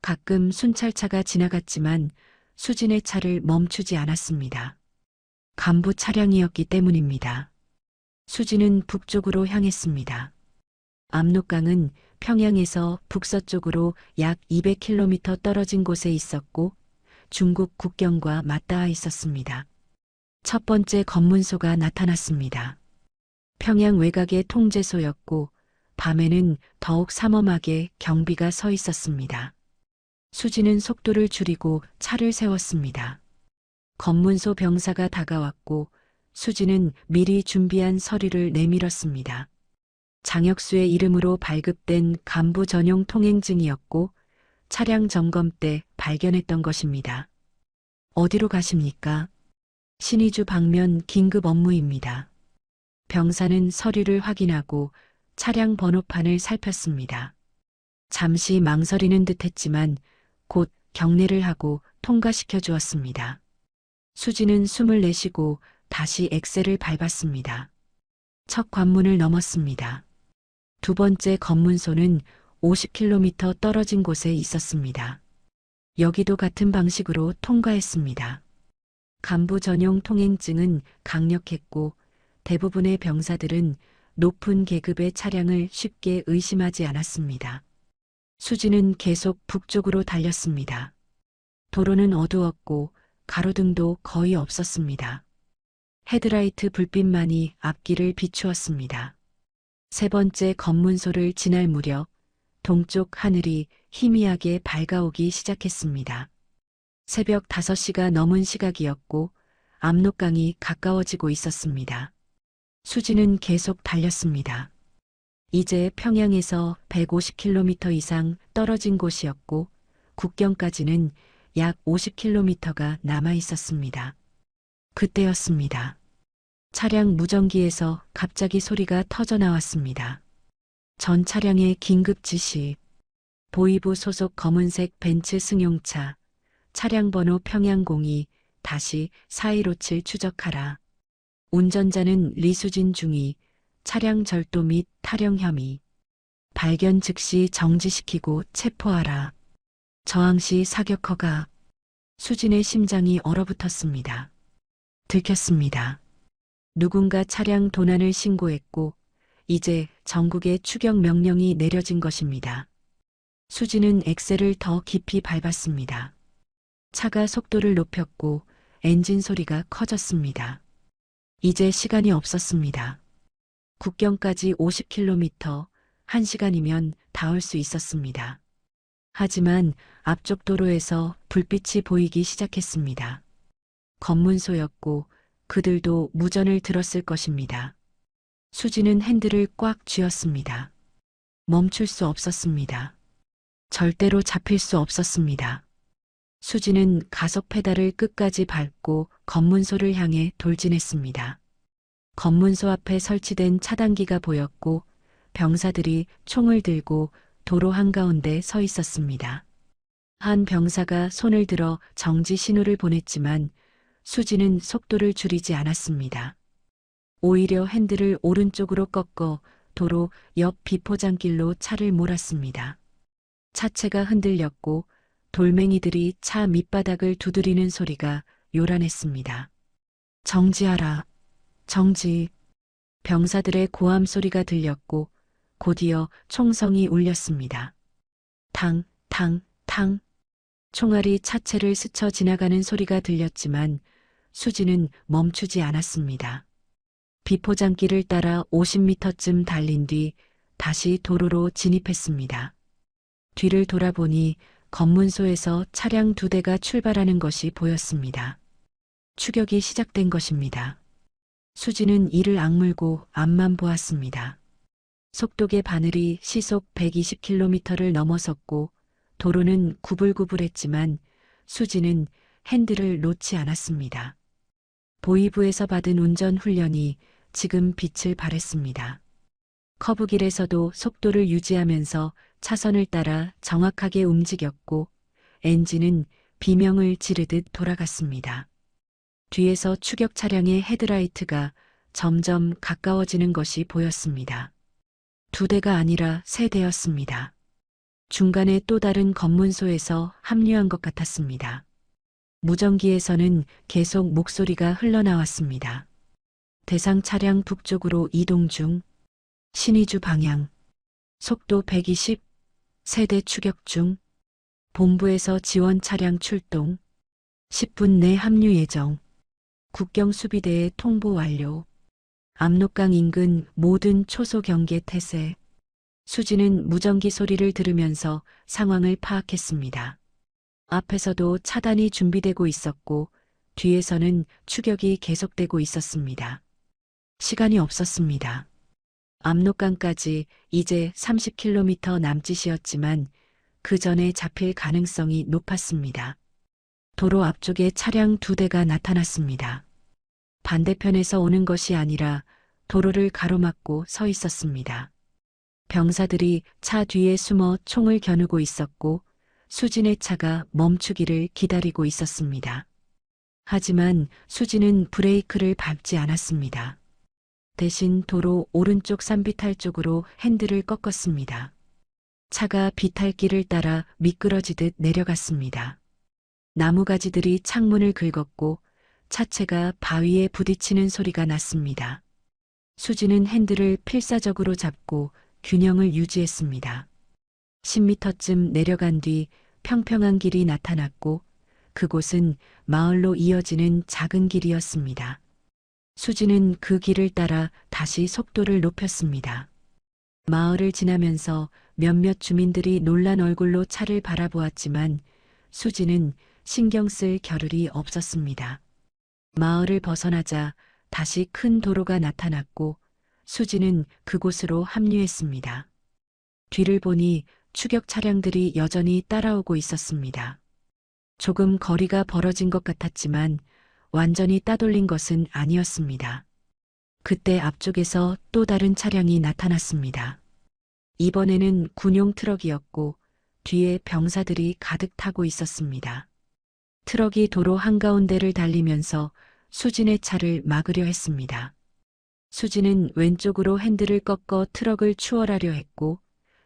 가끔 순찰차가 지나갔지만 수진의 차를 멈추지 않았습니다. 간부 차량이었기 때문입니다. 수진은 북쪽으로 향했습니다. 압록강은 평양에서 북서쪽으로 약 200km 떨어진 곳에 있었고 중국 국경과 맞닿아 있었습니다. 첫 번째 검문소가 나타났습니다. 평양 외곽의 통제소였고 밤에는 더욱 삼엄하게 경비가 서 있었습니다. 수지는 속도를 줄이고 차를 세웠습니다. 검문소 병사가 다가왔고 수지는 미리 준비한 서류를 내밀었습니다. 장혁수의 이름으로 발급된 간부 전용 통행증이었고 차량 점검 때 발견했던 것입니다. 어디로 가십니까? 신의주 방면 긴급 업무입니다. 병사는 서류를 확인하고 차량 번호판을 살폈습니다. 잠시 망설이는 듯했지만 곧 경례를 하고 통과시켜 주었습니다. 수지는 숨을 내쉬고 다시 엑셀을 밟았습니다. 첫 관문을 넘었습니다. 두 번째 검문소는 50km 떨어진 곳에 있었습니다. 여기도 같은 방식으로 통과했습니다. 간부 전용 통행증은 강력했고 대부분의 병사들은 높은 계급의 차량을 쉽게 의심하지 않았습니다. 수지는 계속 북쪽으로 달렸습니다. 도로는 어두웠고 가로등도 거의 없었습니다. 헤드라이트 불빛만이 앞길을 비추었습니다. 세 번째 검문소를 지날 무렵 동쪽 하늘이 희미하게 밝아오기 시작했습니다. 새벽 5시가 넘은 시각이었고 압록강이 가까워지고 있었습니다. 수지는 계속 달렸습니다. 이제 평양에서 150km 이상 떨어진 곳이었고 국경까지는 약 50km가 남아 있었습니다. 그때였습니다. 차량 무전기에서 갑자기 소리가 터져 나왔습니다. 전 차량의 긴급 지시. 보이부 소속 검은색 벤츠 승용차, 차량 번호 평양공이 다시 4157 추적하라. 운전자는 리수진 중위, 차량 절도 및 탈영 혐의. 발견 즉시 정지시키고 체포하라. 저항 시 사격 허가. 수진의 심장이 얼어붙었습니다. 들켰습니다. 누군가 차량 도난을 신고했고 이제 전국에 추격 명령이 내려진 것입니다. 수진은 엑셀을 더 깊이 밟았습니다. 차가 속도를 높였고 엔진 소리가 커졌습니다. 이제 시간이 없었습니다. 국경까지 50km, 1시간이면 닿을 수 있었습니다. 하지만 앞쪽 도로에서 불빛이 보이기 시작했습니다. 검문소였고 그들도 무전을 들었을 것입니다. 수지는 핸들을 꽉 쥐었습니다. 멈출 수 없었습니다. 절대로 잡힐 수 없었습니다. 수지는 가속 페달을 끝까지 밟고 검문소를 향해 돌진했습니다. 검문소 앞에 설치된 차단기가 보였고 병사들이 총을 들고 도로 한가운데 서 있었습니다. 한 병사가 손을 들어 정지 신호를 보냈지만 수지는 속도를 줄이지 않았습니다. 오히려 핸들을 오른쪽으로 꺾어 도로 옆 비포장길로 차를 몰았습니다. 차체가 흔들렸고 돌멩이들이 차 밑바닥을 두드리는 소리가 요란했습니다. 정지하라. 정지. 병사들의 고함 소리가 들렸고 곧이어 총성이 울렸습니다. 탕, 탕, 탕. 총알이 차체를 스쳐 지나가는 소리가 들렸지만 수지는 멈추지 않았습니다. 비포장길을 따라 50m쯤 달린 뒤 다시 도로로 진입했습니다. 뒤를 돌아보니 검문소에서 차량 2대가 출발하는 것이 보였습니다. 추격이 시작된 것입니다. 수지는 이를 악물고 앞만 보았습니다. 속도계 바늘이 시속 120km를 넘어섰고 도로는 구불구불했지만 수지는 핸들을 놓지 않았습니다. 보이부에서 받은 운전 훈련이 지금 빛을 발했습니다. 커브길에서도 속도를 유지하면서 차선을 따라 정확하게 움직였고 엔진은 비명을 지르듯 돌아갔습니다. 뒤에서 추격 차량의 헤드라이트가 점점 가까워지는 것이 보였습니다. 2대가 아니라 3대였습니다. 중간에 또 다른 검문소에서 합류한 것 같았습니다. 무전기에서는 계속 목소리가 흘러나왔습니다. 대상 차량 북쪽으로 이동 중, 신의주 방향, 속도 120, 세대 추격 중, 본부에서 지원 차량 출동, 10분 내 합류 예정, 국경 수비대에 통보 완료, 압록강 인근 모든 초소 경계 태세. 수지는 무전기 소리를 들으면서 상황을 파악했습니다. 앞에서도 차단이 준비되고 있었고 뒤에서는 추격이 계속되고 있었습니다. 시간이 없었습니다. 압록강까지 이제 30km 남짓이었지만 그 전에 잡힐 가능성이 높았습니다. 도로 앞쪽에 차량 2대가 나타났습니다. 반대편에서 오는 것이 아니라 도로를 가로막고 서 있었습니다. 병사들이 차 뒤에 숨어 총을 겨누고 있었고 수진의 차가 멈추기를 기다리고 있었습니다. 하지만 수진은 브레이크를 밟지 않았습니다. 대신 도로 오른쪽 산비탈 쪽으로 핸들을 꺾었습니다. 차가 비탈길을 따라 미끄러지듯 내려갔습니다. 나무가지들이 창문을 긁었고 차체가 바위에 부딪히는 소리가 났습니다. 수지는 핸들을 필사적으로 잡고 균형을 유지했습니다. 10m쯤 내려간 뒤 평평한 길이 나타났고 그곳은 마을로 이어지는 작은 길이었습니다. 수지는 그 길을 따라 다시 속도를 높였습니다. 마을을 지나면서 몇몇 주민들이 놀란 얼굴로 차를 바라보았지만 수지는 신경 쓸 겨를이 없었습니다. 마을을 벗어나자 다시 큰 도로가 나타났고 수지는 그곳으로 합류했습니다. 뒤를 보니 추격 차량들이 여전히 따라오고 있었습니다. 조금 거리가 벌어진 것 같았지만 완전히 따돌린 것은 아니었습니다. 그때 앞쪽에서 또 다른 차량이 나타났습니다. 이번에는 군용 트럭이었고 뒤에 병사들이 가득 타고 있었습니다. 트럭이 도로 한가운데를 달리면서 수진의 차를 막으려 했습니다. 수진은 왼쪽으로 핸들을 꺾어 트럭을 추월하려 했고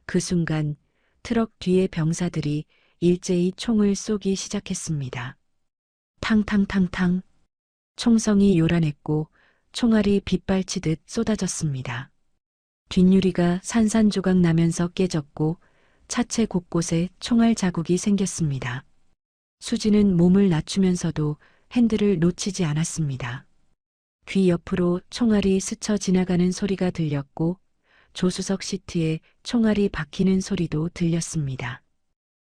그 순간 트럭 뒤에 병사들이 일제히 총을 쏘기 시작했습니다. 탕탕탕탕 총성이 요란했고 총알이 빗발치듯 쏟아졌습니다. 뒷유리가 산산조각 나면서 깨졌고 차체 곳곳에 총알 자국이 생겼습니다. 수지는 몸을 낮추면서도 핸들을 놓치지 않았습니다. 귀 옆으로 총알이 스쳐 지나가는 소리가 들렸고 조수석 시트에 총알이 박히는 소리도 들렸습니다.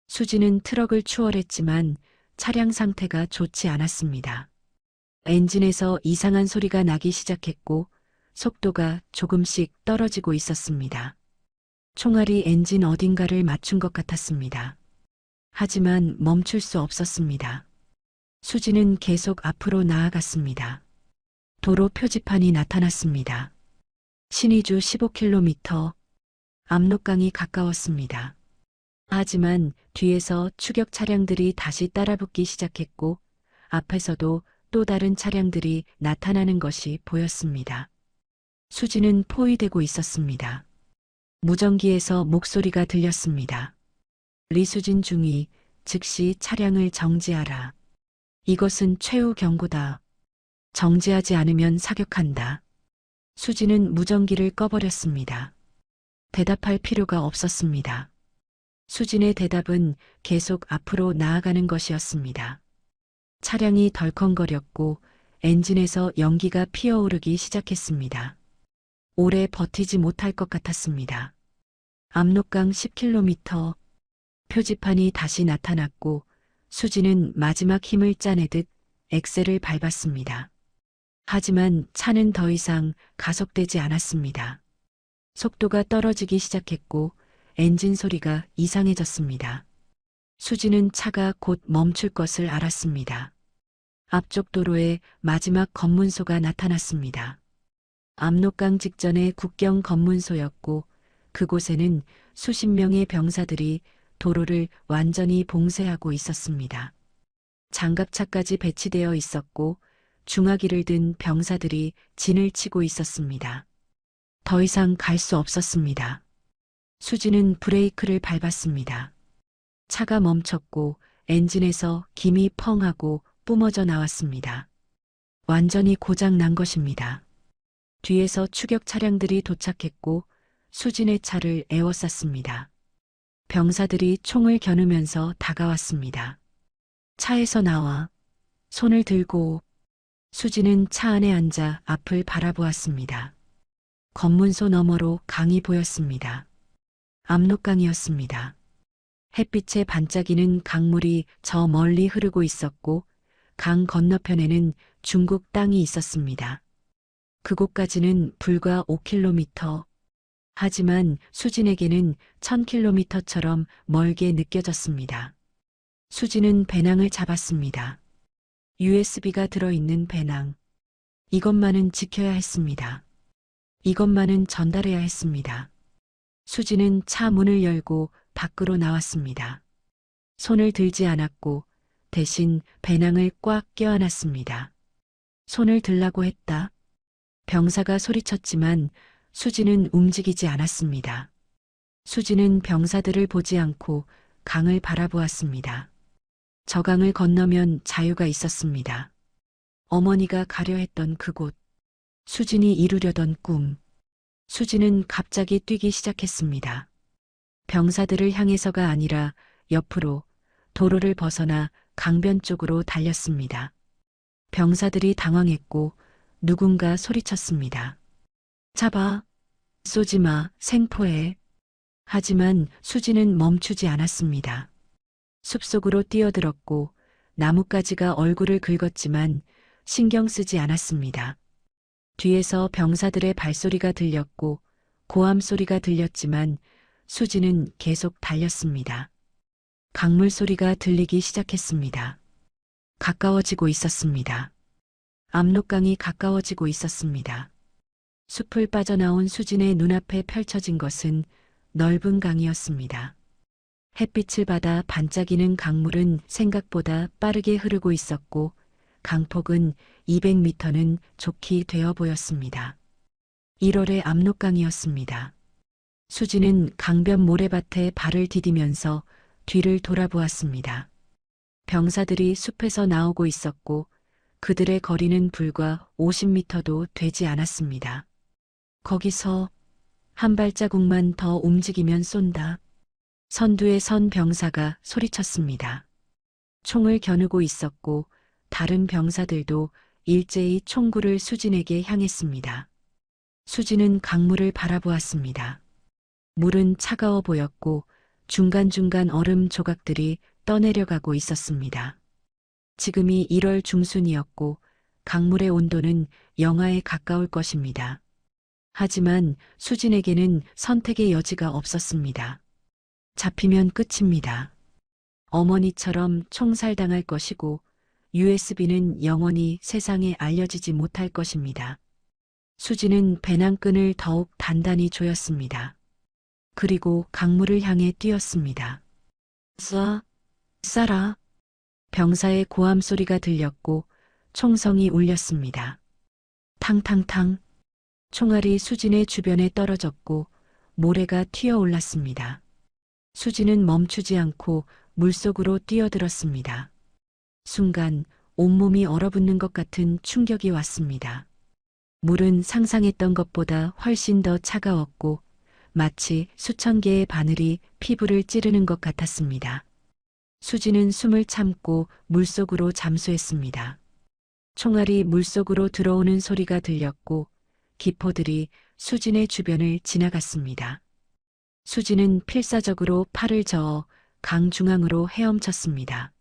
수지는 트럭을 추월했지만 차량 상태가 좋지 않았습니다. 엔진에서 이상한 소리가 나기 시작했고 속도가 조금씩 떨어지고 있었습니다. 총알이 엔진 어딘가를 맞춘 것 같았습니다. 하지만 멈출 수 없었습니다. 수지는 계속 앞으로 나아갔습니다. 도로 표지판이 나타났습니다. 신의주 15km, 압록강이 가까웠습니다. 하지만 뒤에서 추격 차량들이 다시 따라붙기 시작했고 앞에서도 또 다른 차량들이 나타나는 것이 보였습니다. 수지는 포위되고 있었습니다. 무전기에서 목소리가 들렸습니다. 리수진 중위, 즉시 차량을 정지하라. 이것은 최후 경고다. 정지하지 않으면 사격한다. 수지는 무전기를 꺼버렸습니다. 대답할 필요가 없었습니다. 수진의 대답은 계속 앞으로 나아가는 것이었습니다. 차량이 덜컹거렸고 엔진에서 연기가 피어오르기 시작했습니다. 오래 버티지 못할 것 같았습니다. 압록강 10km, 표지판이 다시 나타났고 수지는 마지막 힘을 짜내듯 엑셀을 밟았습니다. 하지만 차는 더 이상 가속되지 않았습니다. 속도가 떨어지기 시작했고 엔진 소리가 이상해졌습니다. 수지는 차가 곧 멈출 것을 알았습니다. 앞쪽 도로에 마지막 검문소가 나타났습니다. 압록강 직전의 국경 검문소였고 그곳에는 수십 명의 병사들이 도로를 완전히 봉쇄하고 있었습니다. 장갑차까지 배치되어 있었고 중화기를 든 병사들이 진을 치고 있었습니다. 더 이상 갈 수 없었습니다. 수지는 브레이크를 밟았습니다. 차가 멈췄고 엔진에서 김이 펑 하고 뿜어져 나왔습니다. 완전히 고장 난 것입니다. 뒤에서 추격 차량들이 도착했고 수진의 차를 에워쌌습니다. 병사들이 총을 겨누면서 다가왔습니다. 차에서 나와 손을 들고 수지는 차 안에 앉아 앞을 바라보았습니다. 검문소 너머로 강이 보였습니다. 압록강이었습니다. 햇빛에 반짝이는 강물이 저 멀리 흐르고 있었고 강 건너편에는 중국 땅이 있었습니다. 그곳까지는 불과 5km. 하지만 수진에게는 1000km처럼 멀게 느껴졌습니다. 수진은 배낭을 잡았습니다. USB가 들어있는 배낭. 이것만은 지켜야 했습니다. 이것만은 전달해야 했습니다. 수진은 차 문을 열고 밖으로 나왔습니다. 손을 들지 않았고 대신 배낭을 꽉 껴안았습니다. 손을 들라고 했다. 병사가 소리쳤지만 수지는 움직이지 않았습니다. 수지는 병사들을 보지 않고 강을 바라보았습니다. 저 강을 건너면 자유가 있었습니다. 어머니가 가려 했던 그곳, 수진이 이루려던 꿈. 수지는 갑자기 뛰기 시작했습니다. 병사들을 향해서가 아니라 옆으로 도로를 벗어나 강변 쪽으로 달렸습니다. 병사들이 당황했고 누군가 소리쳤습니다. 잡아, 쏘지 마, 생포해. 하지만 수지는 멈추지 않았습니다. 숲속으로 뛰어들었고 나뭇가지가 얼굴을 긁었지만 신경 쓰지 않았습니다. 뒤에서 병사들의 발소리가 들렸고 고함 소리가 들렸지만 수지는 계속 달렸습니다. 강물 소리가 들리기 시작했습니다. 가까워지고 있었습니다. 압록강이 가까워지고 있었습니다. 숲을 빠져나온 수진의 눈앞에 펼쳐진 것은 넓은 강이었습니다. 햇빛을 받아 반짝이는 강물은 생각보다 빠르게 흐르고 있었고 강폭은 200m는 좋게 되어 보였습니다. 1월의 압록강이었습니다. 수지는 강변 모래밭에 발을 디디면서 뒤를 돌아보았습니다. 병사들이 숲에서 나오고 있었고 그들의 거리는 불과 50m도 되지 않았습니다. 거기서 한 발자국만 더 움직이면 쏜다. 선두에 선 병사가 소리쳤습니다. 총을 겨누고 있었고 다른 병사들도 일제히 총구를 수진에게 향했습니다. 수진은 강물을 바라보았습니다. 물은 차가워 보였고 중간중간 얼음 조각들이 떠내려가고 있었습니다. 지금이 1월 중순이었고 강물의 온도는 영하에 가까울 것입니다. 하지만 수진에게는 선택의 여지가 없었습니다. 잡히면 끝입니다. 어머니처럼 총살당할 것이고 USB는 영원히 세상에 알려지지 못할 것입니다. 수지는 배낭끈을 더욱 단단히 조였습니다. 그리고 강물을 향해 뛰었습니다. 쏴라. 병사의 고함 소리가 들렸고 총성이 울렸습니다. 탕탕탕. 총알이 수진의 주변에 떨어졌고 모래가 튀어올랐습니다. 수진은 멈추지 않고 물속으로 뛰어들었습니다. 순간 온몸이 얼어붙는 것 같은 충격이 왔습니다. 물은 상상했던 것보다 훨씬 더 차가웠고 마치 수천 개의 바늘이 피부를 찌르는 것 같았습니다. 수지는 숨을 참고 물속으로 잠수했습니다. 총알이 물속으로 들어오는 소리가 들렸고 기포들이 수진의 주변을 지나갔습니다. 수지는 필사적으로 팔을 저어 강 중앙으로 헤엄쳤습니다.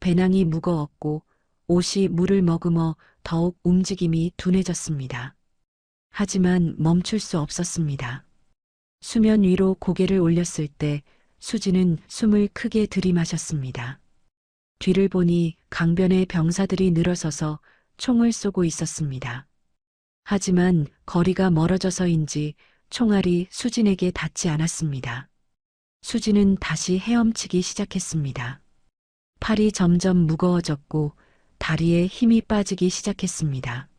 배낭이 무거웠고 옷이 물을 머금어 더욱 움직임이 둔해졌습니다. 하지만 멈출 수 없었습니다. 수면 위로 고개를 올렸을 때 수지는 숨을 크게 들이마셨습니다. 뒤를 보니 강변에 병사들이 늘어서서 총을 쏘고 있었습니다. 하지만 거리가 멀어져서인지 총알이 수진에게 닿지 않았습니다. 수진은 다시 헤엄치기 시작했습니다. 팔이 점점 무거워졌고 다리에 힘이 빠지기 시작했습니다.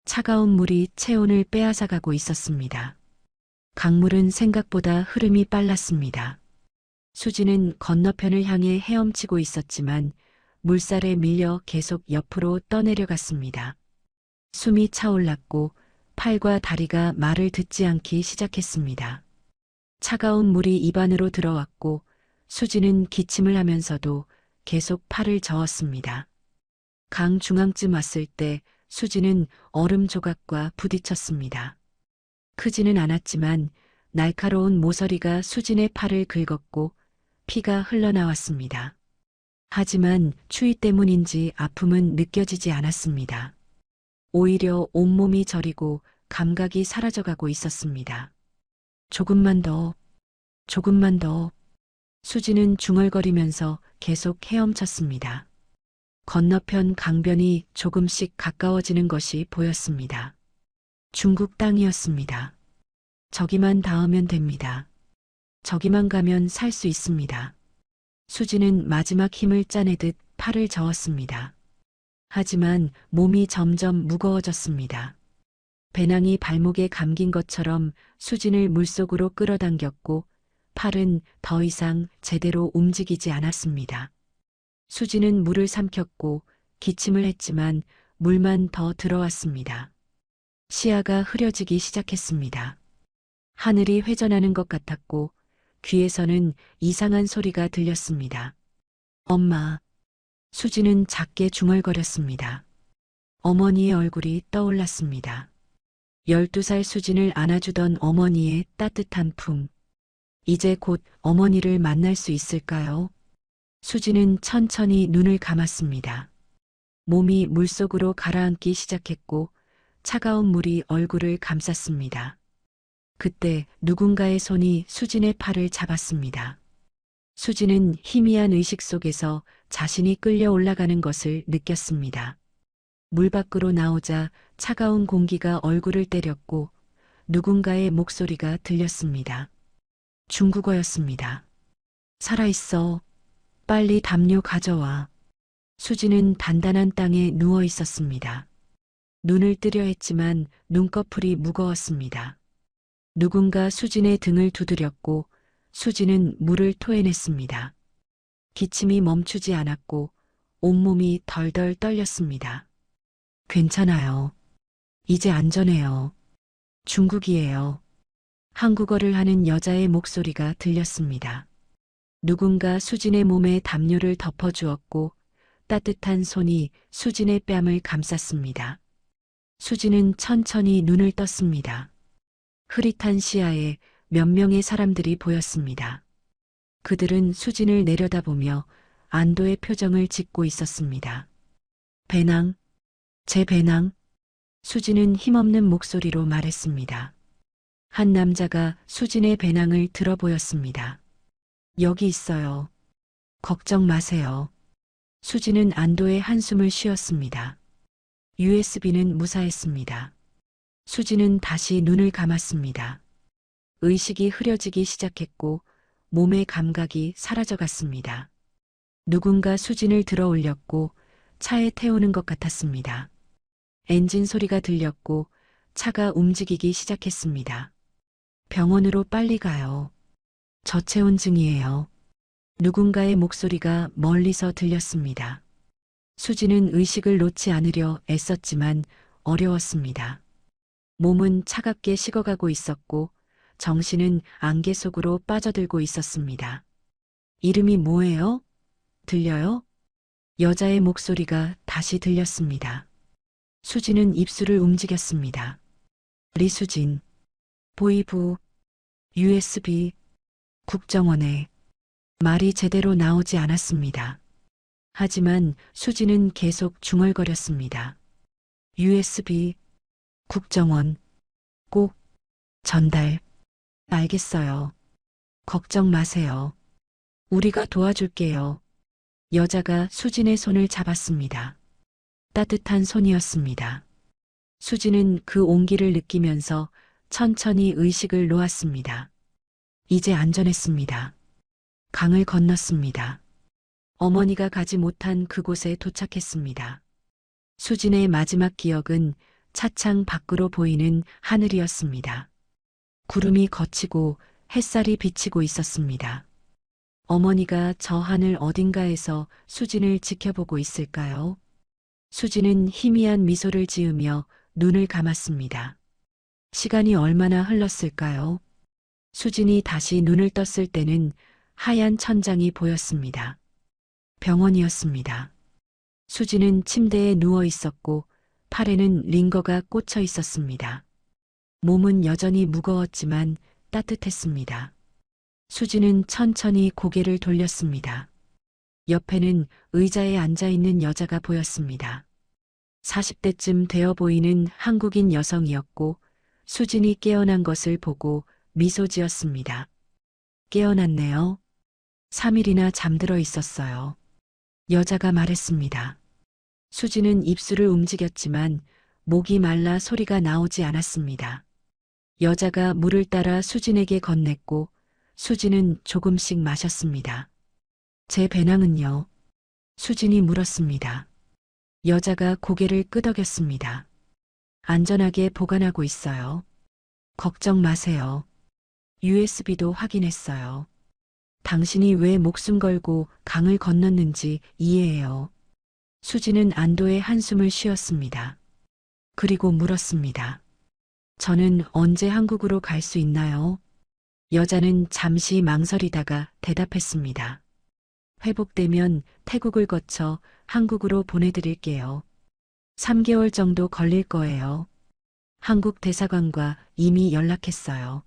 차가운 물이 체온을 빼앗아가고 있었습니다. 강물은 생각보다 흐름이 빨랐습니다. 수지는 건너편을 향해 헤엄치고 있었지만 물살에 밀려 계속 옆으로 떠내려갔습니다. 숨이 차올랐고 팔과 다리가 말을 듣지 않기 시작했습니다. 차가운 물이 입안으로 들어왔고 수지는 기침을 하면서도 계속 팔을 저었습니다. 강 중앙쯤 왔을 때 수지는 얼음 조각과 부딪혔습니다. 크지는 않았지만 날카로운 모서리가 수진의 팔을 긁었고 피가 흘러나왔습니다. 하지만 추위 때문인지 아픔은 느껴지지 않았습니다. 오히려 온몸이 저리고 감각이 사라져가고 있었습니다. 조금만 더. 수지는 중얼거리면서 계속 헤엄쳤습니다. 건너편 강변이 조금씩 가까워지는 것이 보였습니다. 중국 땅이었습니다. 저기만 닿으면 됩니다. 저기만 가면 살 수 있습니다. 수지는 마지막 힘을 짜내듯 팔을 저었습니다. 하지만 몸이 점점 무거워졌습니다. 배낭이 발목에 감긴 것처럼 수진을 물속으로 끌어당겼고 팔은 더 이상 제대로 움직이지 않았습니다. 수지는 물을 삼켰고 기침을 했지만 물만 더 들어왔습니다. 시야가 흐려지기 시작했습니다. 하늘이 회전하는 것 같았고 귀에서는 이상한 소리가 들렸습니다. 엄마. 수지는 작게 중얼거렸습니다. 어머니의 얼굴이 떠올랐습니다. 12살 수진을 안아주던 어머니의 따뜻한 품. 이제 곧 어머니를 만날 수 있을까요? 수지는 천천히 눈을 감았습니다. 몸이 물속으로 가라앉기 시작했고 차가운 물이 얼굴을 감쌌습니다. 그때 누군가의 손이 수진의 팔을 잡았습니다. 수진은 희미한 의식 속에서 자신이 끌려 올라가는 것을 느꼈습니다. 물 밖으로 나오자 차가운 공기가 얼굴을 때렸고 누군가의 목소리가 들렸습니다. 중국어였습니다. 살아있어. 빨리 담요 가져와. 수지는 단단한 땅에 누워 있었습니다. 눈을 뜨려 했지만 눈꺼풀이 무거웠습니다. 누군가 수진의 등을 두드렸고 수지는 물을 토해냈습니다. 기침이 멈추지 않았고 온몸이 덜덜 떨렸습니다. 괜찮아요. 이제 안전해요. 중국이에요. 한국어를 하는 여자의 목소리가 들렸습니다. 누군가 수진의 몸에 담요를 덮어주었고 따뜻한 손이 수진의 뺨을 감쌌습니다. 수진은 천천히 눈을 떴습니다. 흐릿한 시야에 몇 명의 사람들이 보였습니다. 그들은 수진을 내려다보며 안도의 표정을 짓고 있었습니다. 배낭, 제 배낭. 수진은 힘없는 목소리로 말했습니다. 한 남자가 수진의 배낭을 들어 보였습니다. 여기 있어요. 걱정 마세요. 수진은 안도의 한숨을 쉬었습니다. USB는 무사했습니다. 수진은 다시 눈을 감았습니다. 의식이 흐려지기 시작했고 몸의 감각이 사라져갔습니다. 누군가 수진을 들어 올렸고 차에 태우는 것 같았습니다. 엔진 소리가 들렸고 차가 움직이기 시작했습니다. 병원으로 빨리 가요. 저체온 증이에요. 누군가의 목소리가 멀리서 들렸습니다. 수지는 의식을 놓지 않으려 애썼지만 어려웠습니다. 몸은 차갑게 식어가고 있었고 정신은 안개 속으로 빠져들고 있었습니다. 이름이 뭐예요? 들려요? 여자의 목소리가 다시 들렸습니다. 수지는 입술을 움직였습니다. 리수진, 보이부, USB, 국정원에 말이 제대로 나오지 않았습니다. 하지만 수지는 계속 중얼거렸습니다. USB, 국정원, 꼭 전달. 알겠어요. 걱정 마세요. 우리가 도와줄게요. 여자가 수진의 손을 잡았습니다. 따뜻한 손이었습니다. 수지는 그 온기를 느끼면서 천천히 의식을 놓았습니다. 이제 안전했습니다. 강을 건넜습니다. 어머니가 가지 못한 그곳에 도착했습니다. 수진의 마지막 기억은 차창 밖으로 보이는 하늘이었습니다. 구름이 걷히고 햇살이 비치고 있었습니다. 어머니가 저 하늘 어딘가에서 수진을 지켜보고 있을까요? 수진은 희미한 미소를 지으며 눈을 감았습니다. 시간이 얼마나 흘렀을까요? 수진이 다시 눈을 떴을 때는 하얀 천장이 보였습니다. 병원이었습니다. 수진은 침대에 누워 있었고 팔에는 링거가 꽂혀 있었습니다. 몸은 여전히 무거웠지만 따뜻했습니다. 수진은 천천히 고개를 돌렸습니다. 옆에는 의자에 앉아 있는 여자가 보였습니다. 40대쯤 되어 보이는 한국인 여성이었고 수진이 깨어난 것을 보고 미소 지었습니다. 깨어났네요. 3일이나 잠들어 있었어요. 여자가 말했습니다. 수지는 입술을 움직였지만 목이 말라 소리가 나오지 않았습니다. 여자가 물을 따라 수진에게 건넸고 수지는 조금씩 마셨습니다. 제 배낭은요? 수진이 물었습니다. 여자가 고개를 끄덕였습니다. 안전하게 보관하고 있어요. 걱정 마세요. USB도 확인했어요. 당신이 왜 목숨 걸고 강을 건넜는지 이해해요. 수지는 안도의 한숨을 쉬었습니다. 그리고 물었습니다. 저는 언제 한국으로 갈 수 있나요? 여자는 잠시 망설이다가 대답했습니다. 회복되면 태국을 거쳐 한국으로 보내드릴게요. 3개월 정도 걸릴 거예요. 한국 대사관과 이미 연락했어요.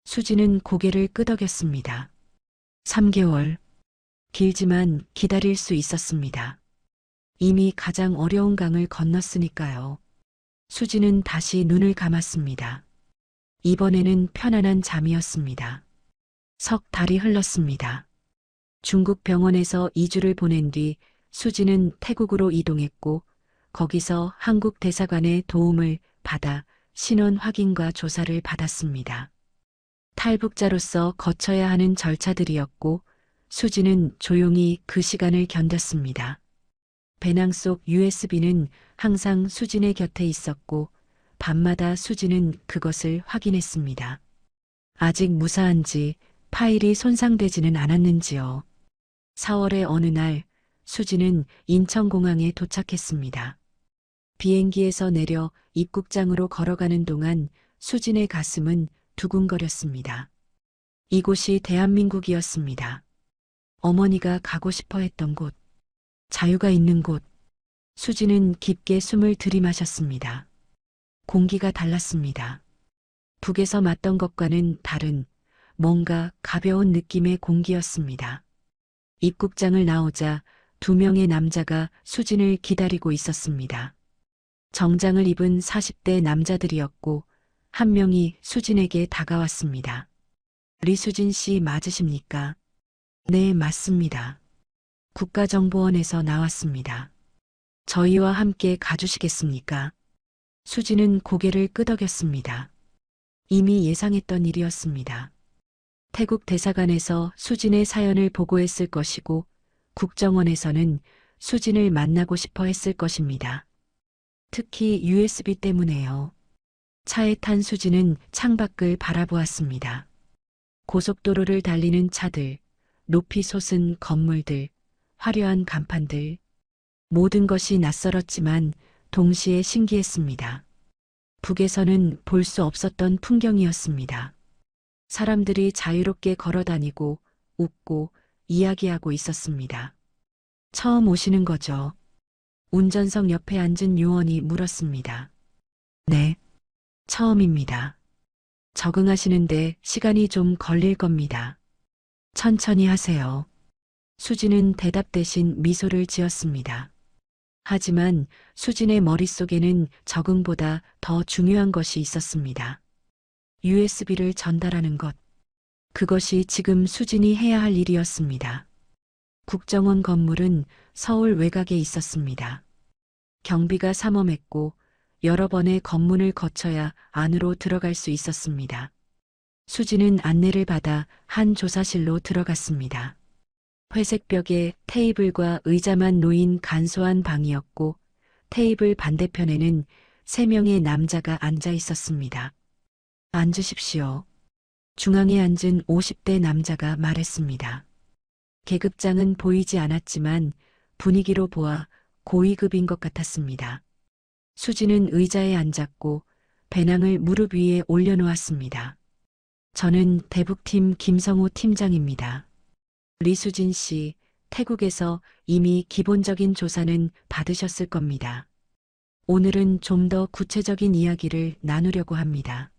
수지는 고개를 끄덕였습니다. 3개월. 길지만 기다릴 수 있었습니다. 이미 가장 어려운 강을 건넜으니까요. 수지는 다시 눈을 감았습니다. 이번에는 편안한 잠이었습니다. 석 달이 흘렀습니다. 중국 병원에서 2주를 보낸 뒤 수지는 태국으로 이동했고 거기서 한국 대사관의 도움을 받아 신원 확인과 조사를 받았습니다. 탈북자로서 거쳐야 하는 절차들이었고 수지는 조용히 그 시간을 견뎠습니다. 배낭 속 USB는 항상 수진의 곁에 있었고 밤마다 수지는 그것을 확인했습니다. 아직 무사한지, 파일이 손상되지는 않았는지요. 4월의 어느 날 수지는 인천공항에 도착했습니다. 비행기에서 내려 입국장으로 걸어가는 동안 수진의 가슴은 두근거렸습니다. 이곳이 대한민국이었습니다. 어머니가 가고 싶어 했던 곳, 자유가 있는 곳. 수지는 깊게 숨을 들이마셨습니다. 공기가 달랐습니다. 북에서 맞던 것과는 다른 뭔가 가벼운 느낌의 공기였습니다. 입국장을 나오자 2명의 남자가 수진을 기다리고 있었습니다. 정장을 입은 40대 남자들이었고 한 명이 수진에게 다가왔습니다. 리수진 씨 맞으십니까? 네, 맞습니다. 국가정보원에서 나왔습니다. 저희와 함께 가주시겠습니까? 수진은 고개를 끄덕였습니다. 이미 예상했던 일이었습니다. 태국 대사관에서 수진의 사연을 보고했을 것이고 국정원에서는 수진을 만나고 싶어 했을 것입니다. 특히 USB 때문에요. 차에 탄 수진은 창밖을 바라보았습니다. 고속도로를 달리는 차들, 높이 솟은 건물들, 화려한 간판들. 모든 것이 낯설었지만 동시에 신기했습니다. 북에서는 볼 수 없었던 풍경이었습니다. 사람들이 자유롭게 걸어다니고 웃고 이야기하고 있었습니다. 처음 오시는 거죠? 운전석 옆에 앉은 요원이 물었습니다. 네, 처음입니다. 적응하시는데 시간이 좀 걸릴 겁니다. 천천히 하세요. 수진은 대답 대신 미소를 지었습니다. 하지만 수진의 머릿속에는 적응보다 더 중요한 것이 있었습니다. USB를 전달하는 것. 그것이 지금 수진이 해야 할 일이었습니다. 국정원 건물은 서울 외곽에 있었습니다. 경비가 삼엄했고 여러 번의 검문을 거쳐야 안으로 들어갈 수 있었습니다. 수진은 안내를 받아 한 조사실로 들어갔습니다. 회색 벽에 테이블과 의자만 놓인 간소한 방이었고 테이블 반대편에는 3명의 남자가 앉아 있었습니다. 앉으십시오. 중앙에 앉은 50대 남자가 말했습니다. 계급장은 보이지 않았지만 분위기로 보아 고위급인 것 같았습니다. 수지는 의자에 앉았고 배낭을 무릎 위에 올려놓았습니다. 저는 대북팀 김성호 팀장입니다. 리수진 씨, 태국에서 이미 기본적인 조사는 받으셨을 겁니다. 오늘은 좀 더 구체적인 이야기를 나누려고 합니다.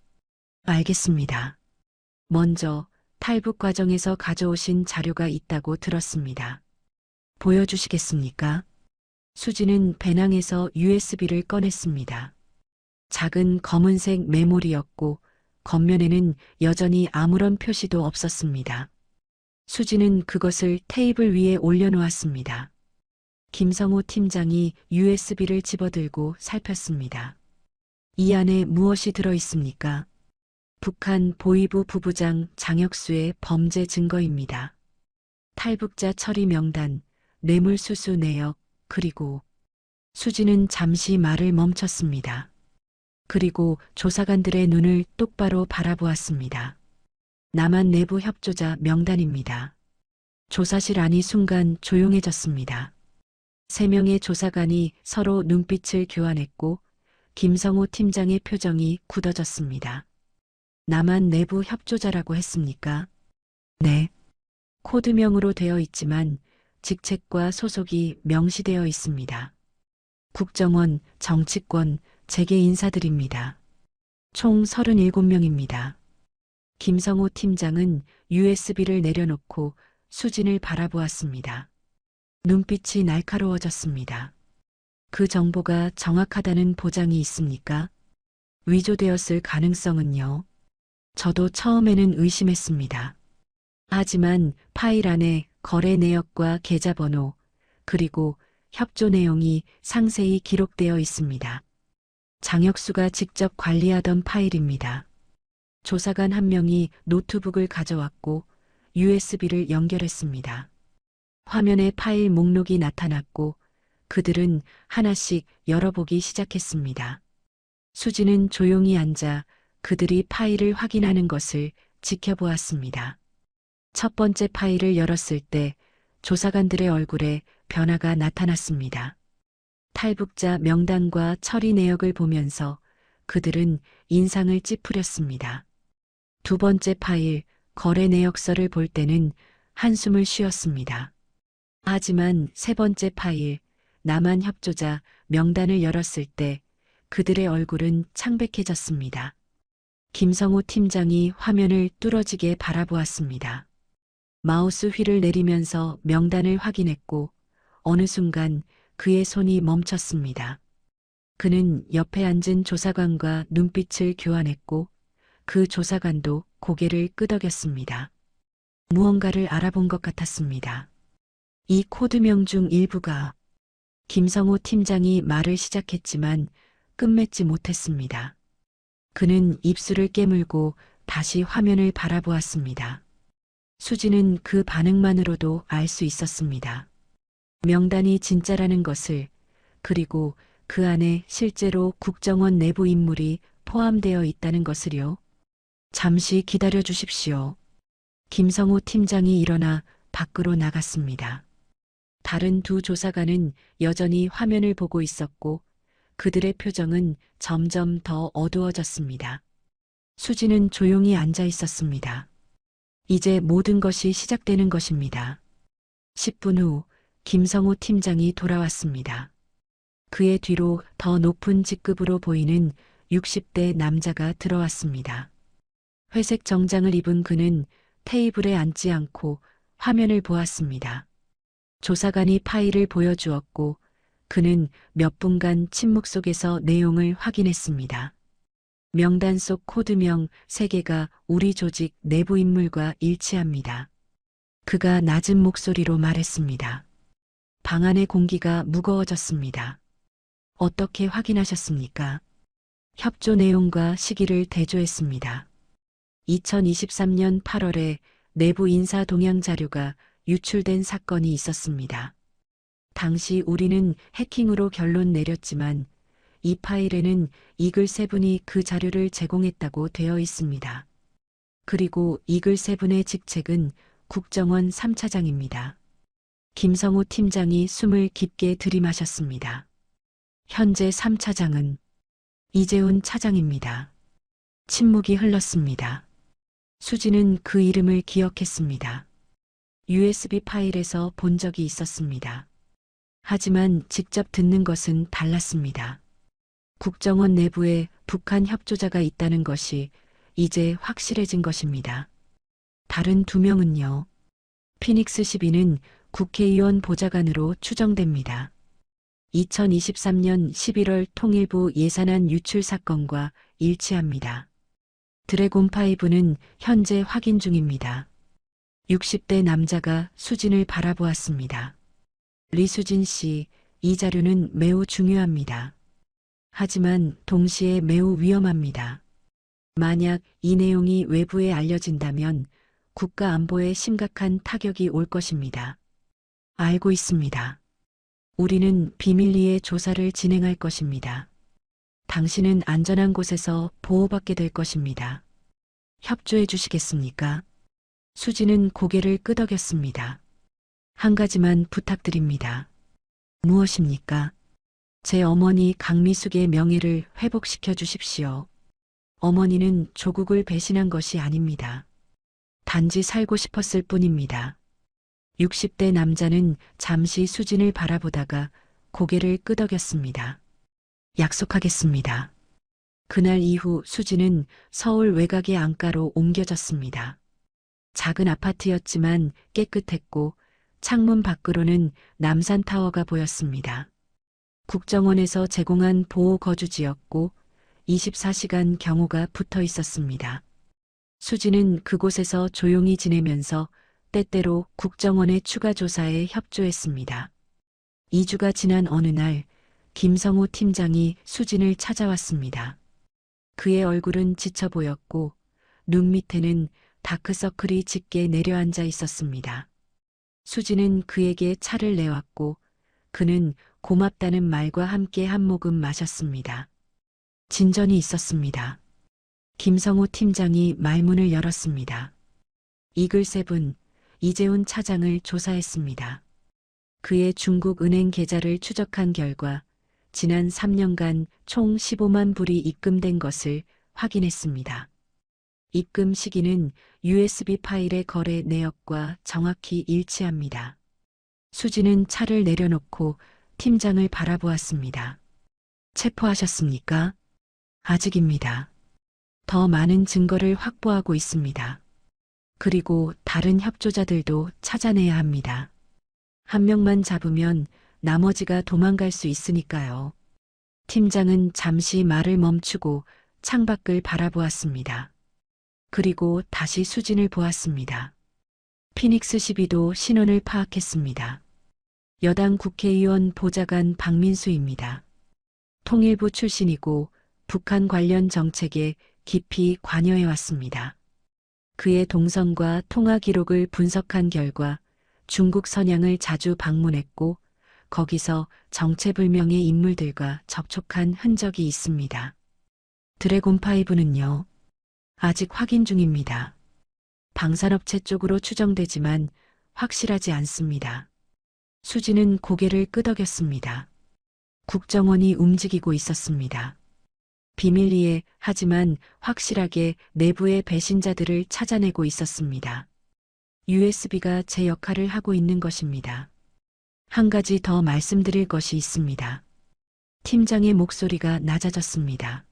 알겠습니다. 먼저 탈북 과정에서 가져오신 자료가 있다고 들었습니다. 보여주시겠습니까? 수지는 배낭에서 USB를 꺼냈습니다. 작은 검은색 메모리였고 겉면에는 여전히 아무런 표시도 없었습니다. 수지는 그것을 테이블 위에 올려놓았습니다. 김성호 팀장이 USB를 집어들고 살폈습니다. 이 안에 무엇이 들어있습니까? 북한 보위부 부부장 장혁수의 범죄 증거입니다. 탈북자 처리 명단, 뇌물수수 내역, 그리고 수지는 잠시 말을 멈췄습니다. 그리고 조사관들의 눈을 똑바로 바라보았습니다. 남한 내부 협조자 명단입니다. 조사실 안이 순간 조용해졌습니다. 3명의 조사관이 서로 눈빛을 교환했고 김성호 팀장의 표정이 굳어졌습니다. 남한 내부 협조자라고 했습니까? 네. 코드명으로 되어 있지만 직책과 소속이 명시되어 있습니다. 국정원, 정치권, 재계 인사들입니다. 총 37명입니다. 김성호 팀장은 USB를 내려놓고 수진을 바라보았습니다. 눈빛이 날카로워졌습니다. 그 정보가 정확하다는 보장이 있습니까? 위조되었을 가능성은요? 저도 처음에는 의심했습니다. 하지만 파일 안에 거래 내역과 계좌번호, 그리고 협조 내용이 상세히 기록되어 있습니다. 장혁수가 직접 관리하던 파일입니다. 조사관 한 명이 노트북을 가져왔고 USB를 연결했습니다. 화면에 파일 목록이 나타났고 그들은 하나씩 열어보기 시작했습니다. 수지는 조용히 앉아 그들이 파일을 확인하는 것을 지켜보았습니다. 첫 번째 파일을 열었을 때 조사관들의 얼굴에 변화가 나타났습니다. 탈북자 명단과 처리 내역을 보면서 그들은 인상을 찌푸렸습니다. 두 번째 파일, 거래 내역서를 볼 때는 한숨을 쉬었습니다. 하지만 세 번째 파일, 남한 협조자 명단을 열었을 때 그들의 얼굴은 창백해졌습니다. 김성호 팀장이 화면을 뚫어지게 바라보았습니다. 마우스 휠을 내리면서 명단을 확인했고 어느 순간 그의 손이 멈췄습니다. 그는 옆에 앉은 조사관과 눈빛을 교환했고 그 조사관도 고개를 끄덕였습니다. 무언가를 알아본 것 같았습니다. 이 코드명 중 일부가 김성호 팀장이 말을 시작했지만 끝맺지 못했습니다. 그는 입술을 깨물고 다시 화면을 바라보았습니다. 수지는 그 반응만으로도 알 수 있었습니다. 명단이 진짜라는 것을, 그리고 그 안에 실제로 국정원 내부 인물이 포함되어 있다는 것을요. 잠시 기다려 주십시오. 김성호 팀장이 일어나 밖으로 나갔습니다. 다른 두 조사관은 여전히 화면을 보고 있었고 그들의 표정은 점점 더 어두워졌습니다. 수지는 조용히 앉아 있었습니다. 이제 모든 것이 시작되는 것입니다. 10분 후 김성호 팀장이 돌아왔습니다. 그의 뒤로 더 높은 직급으로 보이는 60대 남자가 들어왔습니다. 회색 정장을 입은 그는 테이블에 앉지 않고 화면을 보았습니다. 조사관이 파일을 보여주었고 그는 몇 분간 침묵 속에서 내용을 확인했습니다. 명단 속 코드명 3개가 우리 조직 내부 인물과 일치합니다. 그가 낮은 목소리로 말했습니다. 방 안의 공기가 무거워졌습니다. 어떻게 확인하셨습니까? 협조 내용과 시기를 대조했습니다. 2023년 8월에 내부 인사 동향 자료가 유출된 사건이 있었습니다. 당시 우리는 해킹으로 결론 내렸지만 이 파일에는 이글 세븐이 그 자료를 제공했다고 되어 있습니다. 그리고 이글 세븐의 직책은 국정원 3차장입니다. 김성호 팀장이 숨을 깊게 들이마셨습니다. 현재 3차장은 이재훈 차장입니다. 침묵이 흘렀습니다. 수지는 그 이름을 기억했습니다. USB 파일에서 본 적이 있었습니다. 하지만 직접 듣는 것은 달랐습니다. 국정원 내부에 북한 협조자가 있다는 것이 이제 확실해진 것입니다. 다른 2명은요. 피닉스 12는 국회의원 보좌관으로 추정됩니다. 2023년 11월 통일부 예산안 유출 사건과 일치합니다. 드래곤5는 현재 확인 중입니다. 60대 남자가 수진을 바라보았습니다. 리수진 씨, 이 자료는 매우 중요합니다. 하지만 동시에 매우 위험합니다. 만약 이 내용이 외부에 알려진다면 국가 안보에 심각한 타격이 올 것입니다. 알고 있습니다. 우리는 비밀리에 조사를 진행할 것입니다. 당신은 안전한 곳에서 보호받게 될 것입니다. 협조해 주시겠습니까? 수지는 고개를 끄덕였습니다. 한 가지만 부탁드립니다. 무엇입니까? 제 어머니 강미숙의 명예를 회복시켜 주십시오. 어머니는 조국을 배신한 것이 아닙니다. 단지 살고 싶었을 뿐입니다. 60대 남자는 잠시 수진을 바라보다가 고개를 끄덕였습니다. 약속하겠습니다. 그날 이후 수진은 서울 외곽의 안가로 옮겨졌습니다. 작은 아파트였지만 깨끗했고 창문 밖으로는 남산타워가 보였습니다. 국정원에서 제공한 보호 거주지였고 24시간 경호가 붙어 있었습니다. 수지는 그곳에서 조용히 지내면서 때때로 국정원의 추가 조사에 협조했습니다. 2주가 지난 어느 날 김성호 팀장이 수진을 찾아왔습니다. 그의 얼굴은 지쳐 보였고 눈 밑에는 다크서클이 짙게 내려앉아 있었습니다. 수지는 그에게 차를 내왔고 그는 고맙다는 말과 함께 한 모금 마셨습니다. 진전이 있었습니다. 김성호 팀장이 말문을 열었습니다. 이글셉은 이재훈 차장을 조사했습니다. 그의 중국 은행 계좌를 추적한 결과 지난 3년간 총 15만 불이 입금된 것을 확인했습니다. 입금 시기는 USB 파일의 거래 내역과 정확히 일치합니다. 수지는 차를 내려놓고 팀장을 바라보았습니다. 체포하셨습니까? 아직입니다. 더 많은 증거를 확보하고 있습니다. 그리고 다른 협조자들도 찾아내야 합니다. 한 명만 잡으면 나머지가 도망갈 수 있으니까요. 팀장은 잠시 말을 멈추고 창밖을 바라보았습니다. 그리고 다시 수진을 보았습니다. 피닉스 12도 신원을 파악했습니다. 여당 국회의원 보좌관 박민수입니다. 통일부 출신이고 북한 관련 정책에 깊이 관여해 왔습니다. 그의 동선과 통화 기록을 분석한 결과 중국 선양을 자주 방문했고 거기서 정체불명의 인물들과 접촉한 흔적이 있습니다. 드래곤5는요? 아직 확인 중입니다. 방산업체 쪽으로 추정되지만 확실하지 않습니다. 수지는 고개를 끄덕였습니다. 국정원이 움직이고 있었습니다. 비밀리에 하지만 확실하게 내부의 배신자들을 찾아내고 있었습니다. USB가 제 역할을 하고 있는 것입니다. 한 가지 더 말씀드릴 것이 있습니다. 팀장의 목소리가 낮아졌습니다.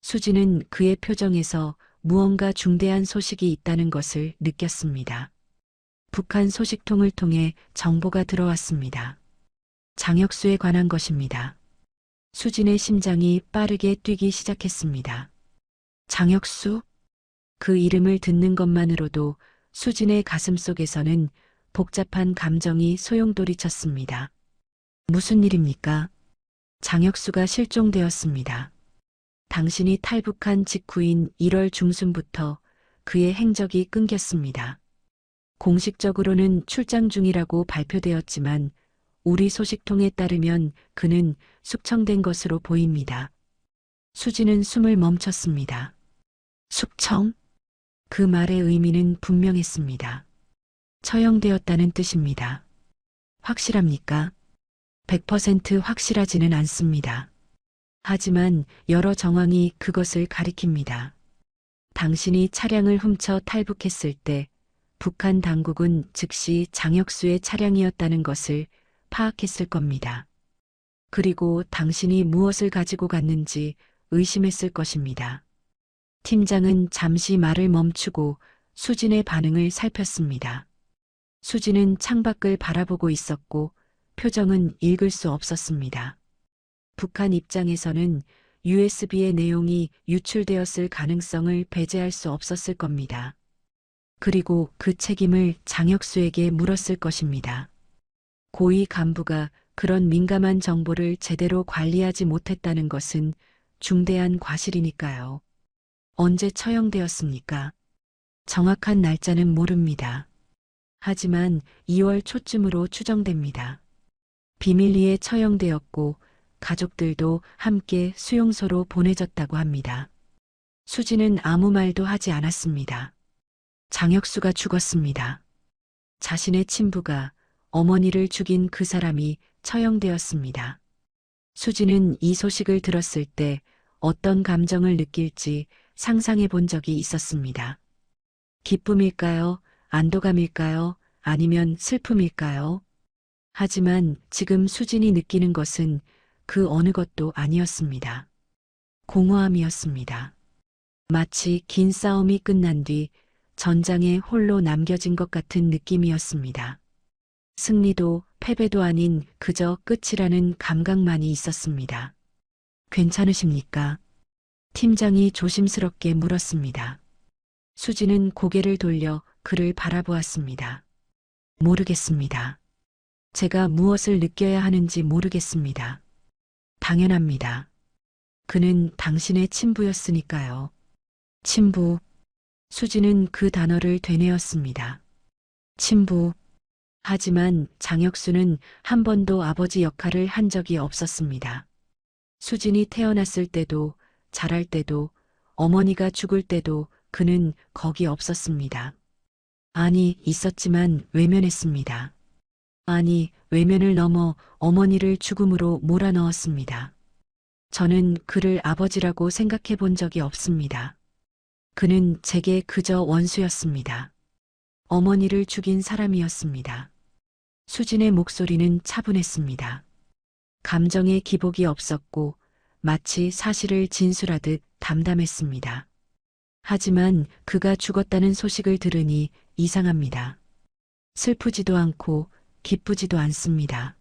수지는 그의 표정에서 무언가 중대한 소식이 있다는 것을 느꼈습니다. 북한 소식통을 통해 정보가 들어왔습니다. 장혁수에 관한 것입니다. 수진의 심장이 빠르게 뛰기 시작했습니다. 장혁수? 그 이름을 듣는 것만으로도 수진의 가슴 속에서는 복잡한 감정이 소용돌이쳤습니다. 무슨 일입니까? 장혁수가 실종되었습니다. 당신이 탈북한 직후인 1월 중순부터 그의 행적이 끊겼습니다. 공식적으로는 출장 중이라고 발표되었지만 우리 소식통에 따르면 그는 숙청된 것으로 보입니다. 수지는 숨을 멈췄습니다. 숙청? 그 말의 의미는 분명했습니다. 처형되었다는 뜻입니다. 확실합니까? 100% 확실하지는 않습니다. 하지만 여러 정황이 그것을 가리킵니다. 당신이 차량을 훔쳐 탈북했을 때 북한 당국은 즉시 장혁수의 차량이었다는 것을 파악했을 겁니다. 그리고 당신이 무엇을 가지고 갔는지 의심했을 것입니다. 팀장은 잠시 말을 멈추고 수진의 반응을 살폈습니다. 수진은 창밖을 바라보고 있었고 표정은 읽을 수 없었습니다. 북한 입장에서는 USB의 내용이 유출되었을 가능성을 배제할 수 없었을 겁니다. 그리고 그 책임을 장혁수에게 물었을 것입니다. 고위 간부가 그런 민감한 정보를 제대로 관리하지 못했다는 것은 중대한 과실이니까요. 언제 처형되었습니까? 정확한 날짜는 모릅니다. 하지만 2월 초쯤으로 추정됩니다. 비밀리에 처형되었고 가족들도 함께 수용소로 보내졌다고 합니다. 수지는 아무 말도 하지 않았습니다. 장혁수가 죽었습니다. 자신의 친부가 어머니를 죽인 그 사람이 처형되었습니다. 수지는 이 소식을 들었을 때 어떤 감정을 느낄지 상상해 본 적이 있었습니다. 기쁨일까요? 안도감일까요? 아니면 슬픔일까요? 하지만 지금 수진이 느끼는 것은 그 어느 것도 아니었습니다. 공허함이었습니다. 마치 긴 싸움이 끝난 뒤 전장에 홀로 남겨진 것 같은 느낌이었습니다. 승리도 패배도 아닌 그저 끝이라는 감각만이 있었습니다. 괜찮으십니까? 팀장이 조심스럽게 물었습니다. 수지는 고개를 돌려 그를 바라보았습니다. 모르겠습니다. 제가 무엇을 느껴야 하는지 모르겠습니다. 당연합니다. 그는 당신의 친부였으니까요. 친부, 수지는 그 단어를 되뇌었습니다. 친부. 하지만 장혁수는 한 번도 아버지 역할을 한 적이 없었습니다. 수진이 태어났을 때도, 자랄 때도, 어머니가 죽을 때도 그는 거기 없었습니다. 아니, 있었지만 외면했습니다. 아니, 외면을 넘어 어머니를 죽음으로 몰아넣었습니다. 저는 그를 아버지라고 생각해 본 적이 없습니다. 그는 제게 그저 원수였습니다. 어머니를 죽인 사람이었습니다. 수진의 목소리는 차분했습니다. 감정의 기복이 없었고 마치 사실을 진술하듯 담담했습니다. 하지만 그가 죽었다는 소식을 들으니 이상합니다. 슬프지도 않고 기쁘지도 않습니다.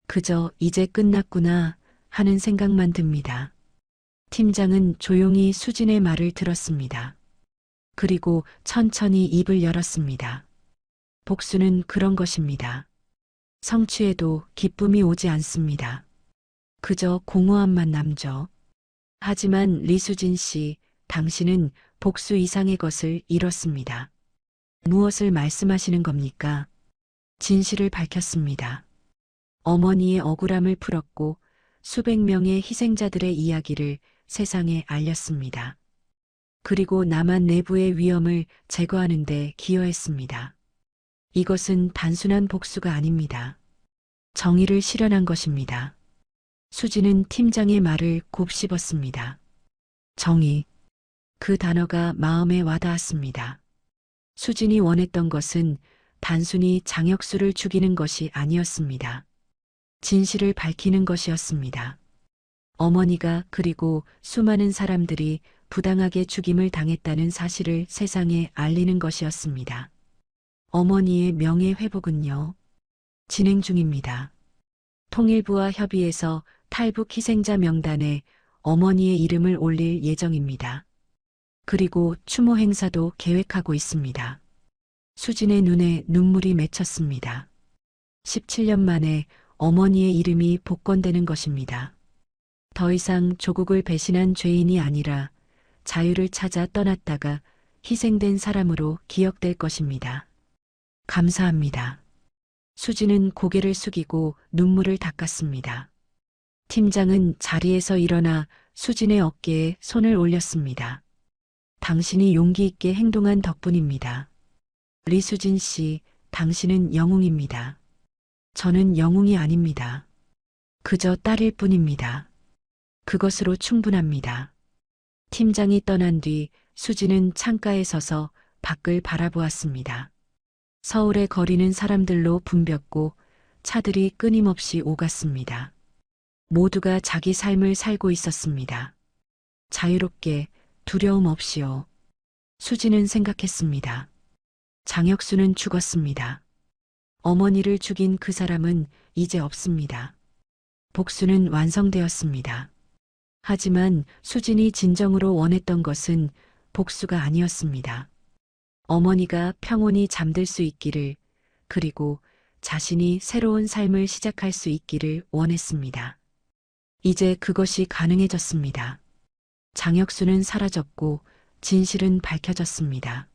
그저 이제 끝났구나 하는 생각만 듭니다. 팀장은 조용히 수진의 말을 들었습니다. 그리고 천천히 입을 열었습니다. 복수는 그런 것입니다. 성취해도 기쁨이 오지 않습니다. 그저 공허함만 남죠. 하지만 리수진 씨, 당신은 복수 이상의 것을 잃었습니다. 무엇을 말씀하시는 겁니까? 진실을 밝혔습니다. 어머니의 억울함을 풀었고 수백 명의 희생자들의 이야기를 세상에 알렸습니다. 그리고 남한 내부의 위험을 제거하는 데 기여했습니다. 이것은 단순한 복수가 아닙니다. 정의를 실현한 것입니다. 수지는 팀장의 말을 곱씹었습니다. 정의. 그 단어가 마음에 와닿았습니다. 수진이 원했던 것은 단순히 장혁수를 죽이는 것이 아니었습니다. 진실을 밝히는 것이었습니다. 어머니가 그리고 수많은 사람들이 부당하게 죽임을 당했다는 사실을 세상에 알리는 것이었습니다. 어머니의 명예 회복은요. 진행 중입니다. 통일부와 협의해서 탈북 희생자 명단에 어머니의 이름을 올릴 예정입니다. 그리고 추모 행사도 계획하고 있습니다. 수진의 눈에 눈물이 맺혔습니다. 17년 만에 어머니의 이름이 복권되는 것입니다. 더 이상 조국을 배신한 죄인이 아니라 자유를 찾아 떠났다가 희생된 사람으로 기억될 것입니다. 감사합니다. 수진은 고개를 숙이고 눈물을 닦았습니다. 팀장은 자리에서 일어나 수진의 어깨에 손을 올렸습니다. 당신이 용기 있게 행동한 덕분입니다. 리수진 씨, 당신은 영웅입니다. 저는 영웅이 아닙니다. 그저 딸일 뿐입니다. 그것으로 충분합니다. 팀장이 떠난 뒤 수진은 창가에 서서 밖을 바라보았습니다. 서울의 거리는 사람들로 붐볐고 차들이 끊임없이 오갔습니다. 모두가 자기 삶을 살고 있었습니다. 자유롭게, 두려움 없이요. 수진은 생각했습니다. 장혁수는 죽었습니다. 어머니를 죽인 그 사람은 이제 없습니다. 복수는 완성되었습니다. 하지만 수진이 진정으로 원했던 것은 복수가 아니었습니다. 어머니가 평온히 잠들 수 있기를, 그리고 자신이 새로운 삶을 시작할 수 있기를 원했습니다. 이제 그것이 가능해졌습니다. 장혁수는 사라졌고 진실은 밝혀졌습니다.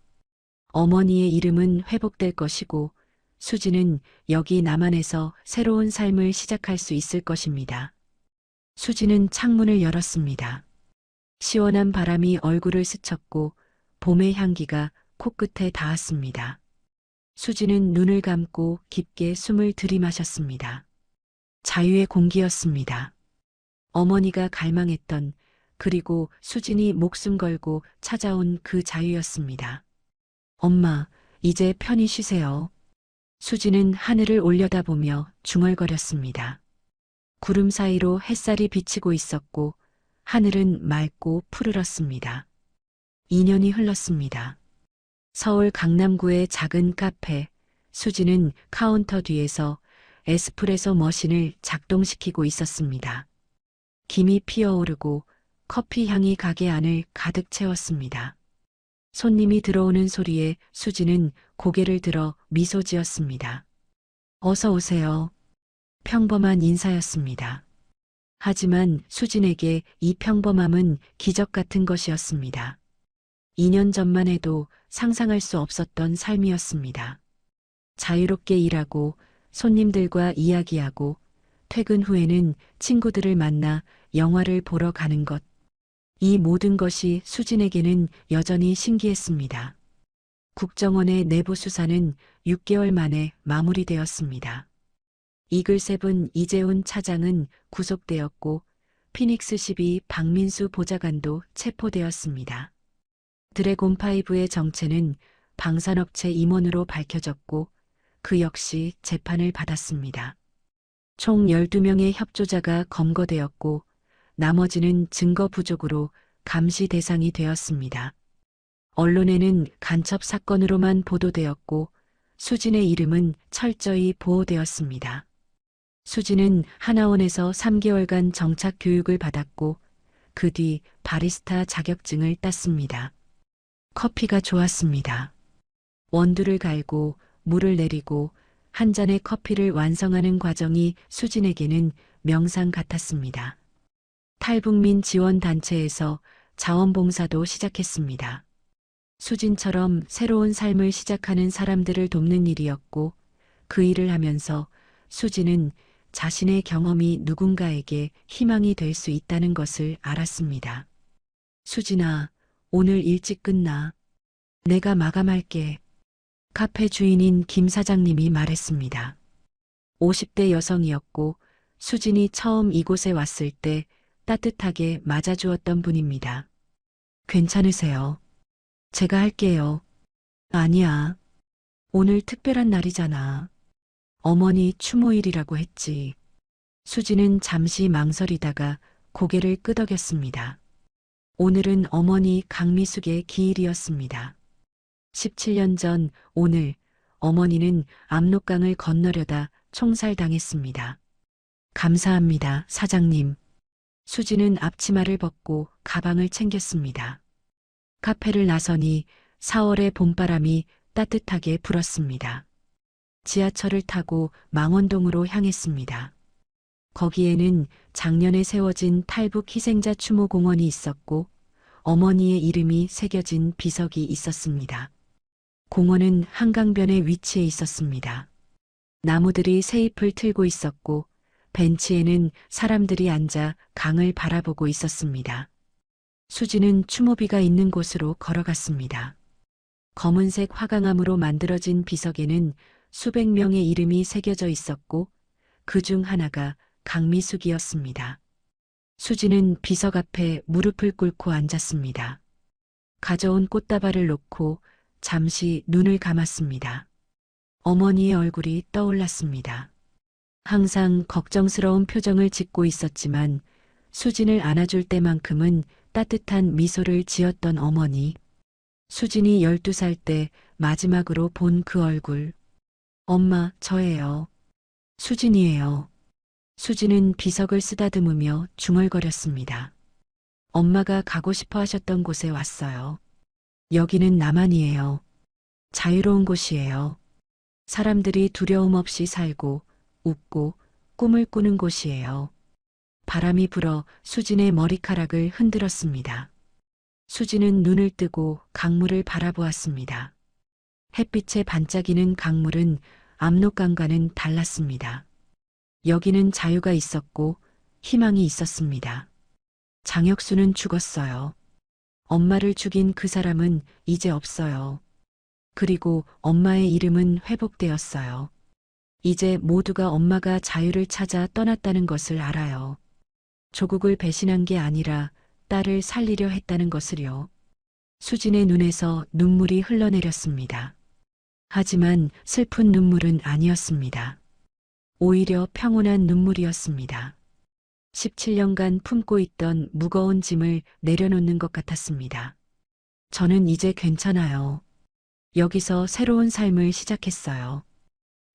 어머니의 이름은 회복될 것이고 수진은 여기 남한에서 새로운 삶을 시작할 수 있을 것입니다. 수진은 창문을 열었습니다. 시원한 바람이 얼굴을 스쳤고 봄의 향기가 코끝에 닿았습니다. 수진은 눈을 감고 깊게 숨을 들이마셨습니다. 자유의 공기였습니다. 어머니가 갈망했던, 그리고 수진이 목숨 걸고 찾아온 그 자유였습니다. 엄마, 이제 편히 쉬세요. 수진은 하늘을 올려다보며 중얼거렸습니다. 구름 사이로 햇살이 비치고 있었고 하늘은 맑고 푸르렀습니다. 2년이 흘렀습니다. 서울 강남구의 작은 카페, 수진은 카운터 뒤에서 에스프레소 머신을 작동시키고 있었습니다. 김이 피어오르고 커피 향이 가게 안을 가득 채웠습니다. 손님이 들어오는 소리에 수진은 고개를 들어 미소 지었습니다. 어서 오세요. 평범한 인사였습니다. 하지만 수진에게 이 평범함은 기적 같은 것이었습니다. 2년 전만 해도 상상할 수 없었던 삶이었습니다. 자유롭게 일하고 손님들과 이야기하고 퇴근 후에는 친구들을 만나 영화를 보러 가는 것. 이 모든 것이 수진에게는 여전히 신기했습니다. 국정원의 내부 수사는 6개월 만에 마무리되었습니다. 이글세븐 이재훈 차장은 구속되었고 피닉스 12 박민수 보좌관도 체포되었습니다. 드래곤5의 정체는 방산업체 임원으로 밝혀졌고 그 역시 재판을 받았습니다. 총 12명의 협조자가 검거되었고 나머지는 증거 부족으로 감시 대상이 되었습니다. 언론에는 간첩 사건으로만 보도되었고 수진의 이름은 철저히 보호되었습니다. 수진은 하나원에서 3개월간 정착 교육을 받았고 그 뒤 바리스타 자격증을 땄습니다. 커피가 좋았습니다. 원두를 갈고 물을 내리고 한 잔의 커피를 완성하는 과정이 수진에게는 명상 같았습니다. 탈북민 지원단체에서 자원봉사도 시작했습니다. 수진처럼 새로운 삶을 시작하는 사람들을 돕는 일이었고 그 일을 하면서 수진은 자신의 경험이 누군가에게 희망이 될 수 있다는 것을 알았습니다. 수진아, 오늘 일찍 끝나. 내가 마감할게. 카페 주인인 김 사장님이 말했습니다. 50대 여성이었고 수진이 처음 이곳에 왔을 때 따뜻하게 맞아주었던 분입니다. 괜찮으세요? 제가 할게요. 아니야. 오늘 특별한 날이잖아. 어머니 추모일이라고 했지. 수진은 잠시 망설이다가 고개를 끄덕였습니다. 오늘은 어머니 강미숙의 기일이었습니다. 17년 전 오늘 어머니는 압록강을 건너려다 총살당했습니다. 감사합니다, 사장님. 수진은 앞치마를 벗고 가방을 챙겼습니다. 카페를 나서니 4월의 봄바람이 따뜻하게 불었습니다. 지하철을 타고 망원동으로 향했습니다. 거기에는 작년에 세워진 탈북 희생자 추모 공원이 있었고 어머니의 이름이 새겨진 비석이 있었습니다. 공원은 한강변에 위치해 있었습니다. 나무들이 새잎을 틀고 있었고 벤치에는 사람들이 앉아 강을 바라보고 있었습니다. 수지는 추모비가 있는 곳으로 걸어갔습니다. 검은색 화강암으로 만들어진 비석에는 수백 명의 이름이 새겨져 있었고 그 중 하나가 강미숙이었습니다. 수지는 비석 앞에 무릎을 꿇고 앉았습니다. 가져온 꽃다발을 놓고 잠시 눈을 감았습니다. 어머니의 얼굴이 떠올랐습니다. 항상 걱정스러운 표정을 짓고 있었지만 수진을 안아줄 때만큼은 따뜻한 미소를 지었던 어머니. 수진이 12살 때 마지막으로 본 그 얼굴. 엄마, 저예요. 수진이에요. 수진은 비석을 쓰다듬으며 중얼거렸습니다. 엄마가 가고 싶어 하셨던 곳에 왔어요. 여기는 나만이에요. 자유로운 곳이에요. 사람들이 두려움 없이 살고 웃고 꿈을 꾸는 곳이에요. 바람이 불어 수진의 머리카락을 흔들었습니다. 수진은 눈을 뜨고 강물을 바라보았습니다. 햇빛에 반짝이는 강물은 압록강과는 달랐습니다. 여기는 자유가 있었고 희망이 있었습니다. 장혁수는 죽었어요. 엄마를 죽인 그 사람은 이제 없어요. 그리고 엄마의 이름은 회복되었어요. 이제 모두가 엄마가 자유를 찾아 떠났다는 것을 알아요. 조국을 배신한 게 아니라 딸을 살리려 했다는 것을요. 수진의 눈에서 눈물이 흘러내렸습니다. 하지만 슬픈 눈물은 아니었습니다. 오히려 평온한 눈물이었습니다. 17년간 품고 있던 무거운 짐을 내려놓는 것 같았습니다. 저는 이제 괜찮아요. 여기서 새로운 삶을 시작했어요.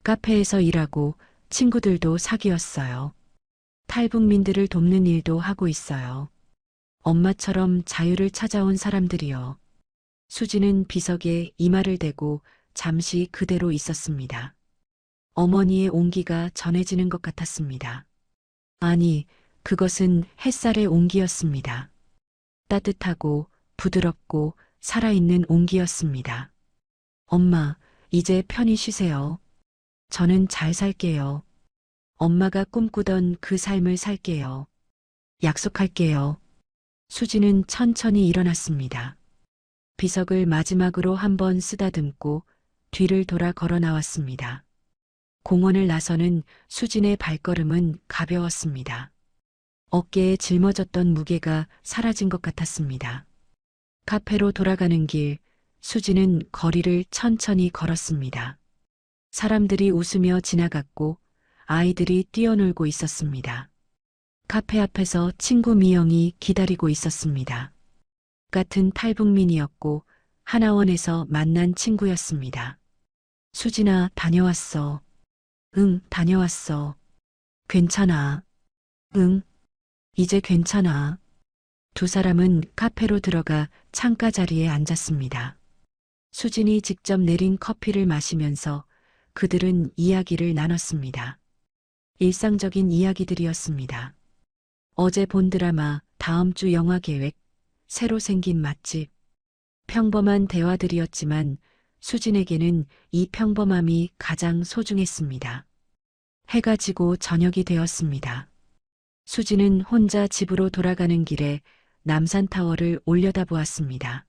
카페에서 일하고 친구들도 사귀었어요. 탈북민들을 돕는 일도 하고 있어요. 엄마처럼 자유를 찾아온 사람들이요. 수지는 비석에 이마를 대고 잠시 그대로 있었습니다. 어머니의 온기가 전해지는 것 같았습니다. 아니, 그것은 햇살의 온기였습니다. 따뜻하고 부드럽고 살아있는 온기였습니다. 엄마, 이제 편히 쉬세요. 저는 잘 살게요. 엄마가 꿈꾸던 그 삶을 살게요. 약속할게요. 수지는 천천히 일어났습니다. 비석을 마지막으로 한번 쓰다듬고 뒤를 돌아 걸어 나왔습니다. 공원을 나서는 수진의 발걸음은 가벼웠습니다. 어깨에 짊어졌던 무게가 사라진 것 같았습니다. 카페로 돌아가는 길, 수지는 거리를 천천히 걸었습니다. 사람들이 웃으며 지나갔고 아이들이 뛰어놀고 있었습니다. 카페 앞에서 친구 미영이 기다리고 있었습니다. 같은 탈북민이었고 하나원에서 만난 친구였습니다. 수진아, 다녀왔어. 응, 다녀왔어. 괜찮아. 응, 이제 괜찮아. 두 사람은 카페로 들어가 창가 자리에 앉았습니다. 수진이 직접 내린 커피를 마시면서 그들은 이야기를 나눴습니다. 일상적인 이야기들이었습니다. 어제 본 드라마, 다음 주 영화 계획, 새로 생긴 맛집. 평범한 대화들이었지만 수진에게는 이 평범함이 가장 소중했습니다. 해가 지고 저녁이 되었습니다. 수진은 혼자 집으로 돌아가는 길에 남산타워를 올려다보았습니다.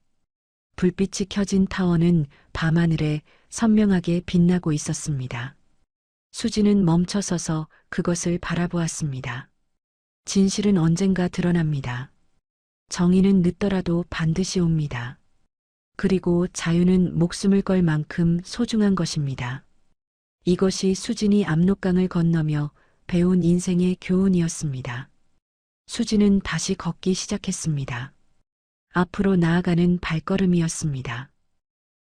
불빛이 켜진 타워는 밤하늘에 선명하게 빛나고 있었습니다. 수진은 멈춰서서 그것을 바라보았습니다. 진실은 언젠가 드러납니다. 정의는 늦더라도 반드시 옵니다. 그리고 자유는 목숨을 걸 만큼 소중한 것입니다. 이것이 수진이 압록강을 건너며 배운 인생의 교훈이었습니다. 수진은 다시 걷기 시작했습니다. 앞으로 나아가는 발걸음이었습니다.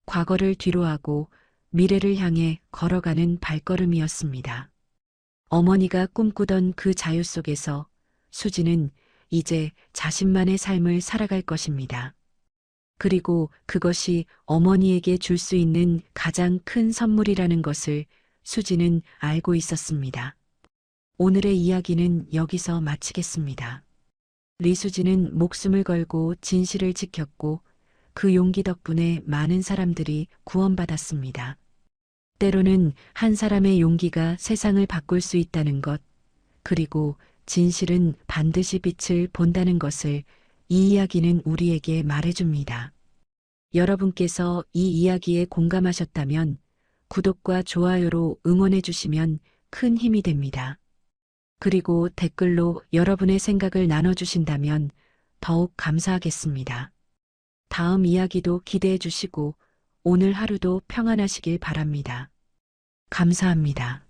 과거를 뒤로하고 미래를 향해 걸어가는 발걸음이었습니다. 어머니가 꿈꾸던 그 자유 속에서 수진은 이제 자신만의 삶을 살아갈 것입니다. 그리고 그것이 어머니에게 줄 수 있는 가장 큰 선물이라는 것을 수진은 알고 있었습니다. 오늘의 이야기는 여기서 마치겠습니다. 리수진은 목숨을 걸고 진실을 지켰고 그 용기 덕분에 많은 사람들이 구원받았습니다. 때로는 한 사람의 용기가 세상을 바꿀 수 있다는 것, 그리고 진실은 반드시 빛을 본다는 것을 이 이야기는 우리에게 말해줍니다. 여러분께서 이 이야기에 공감하셨다면 구독과 좋아요로 응원해 주시면 큰 힘이 됩니다. 그리고 댓글로 여러분의 생각을 나눠주신다면 더욱 감사하겠습니다. 다음 이야기도 기대해 주시고 오늘 하루도 평안하시길 바랍니다. 감사합니다.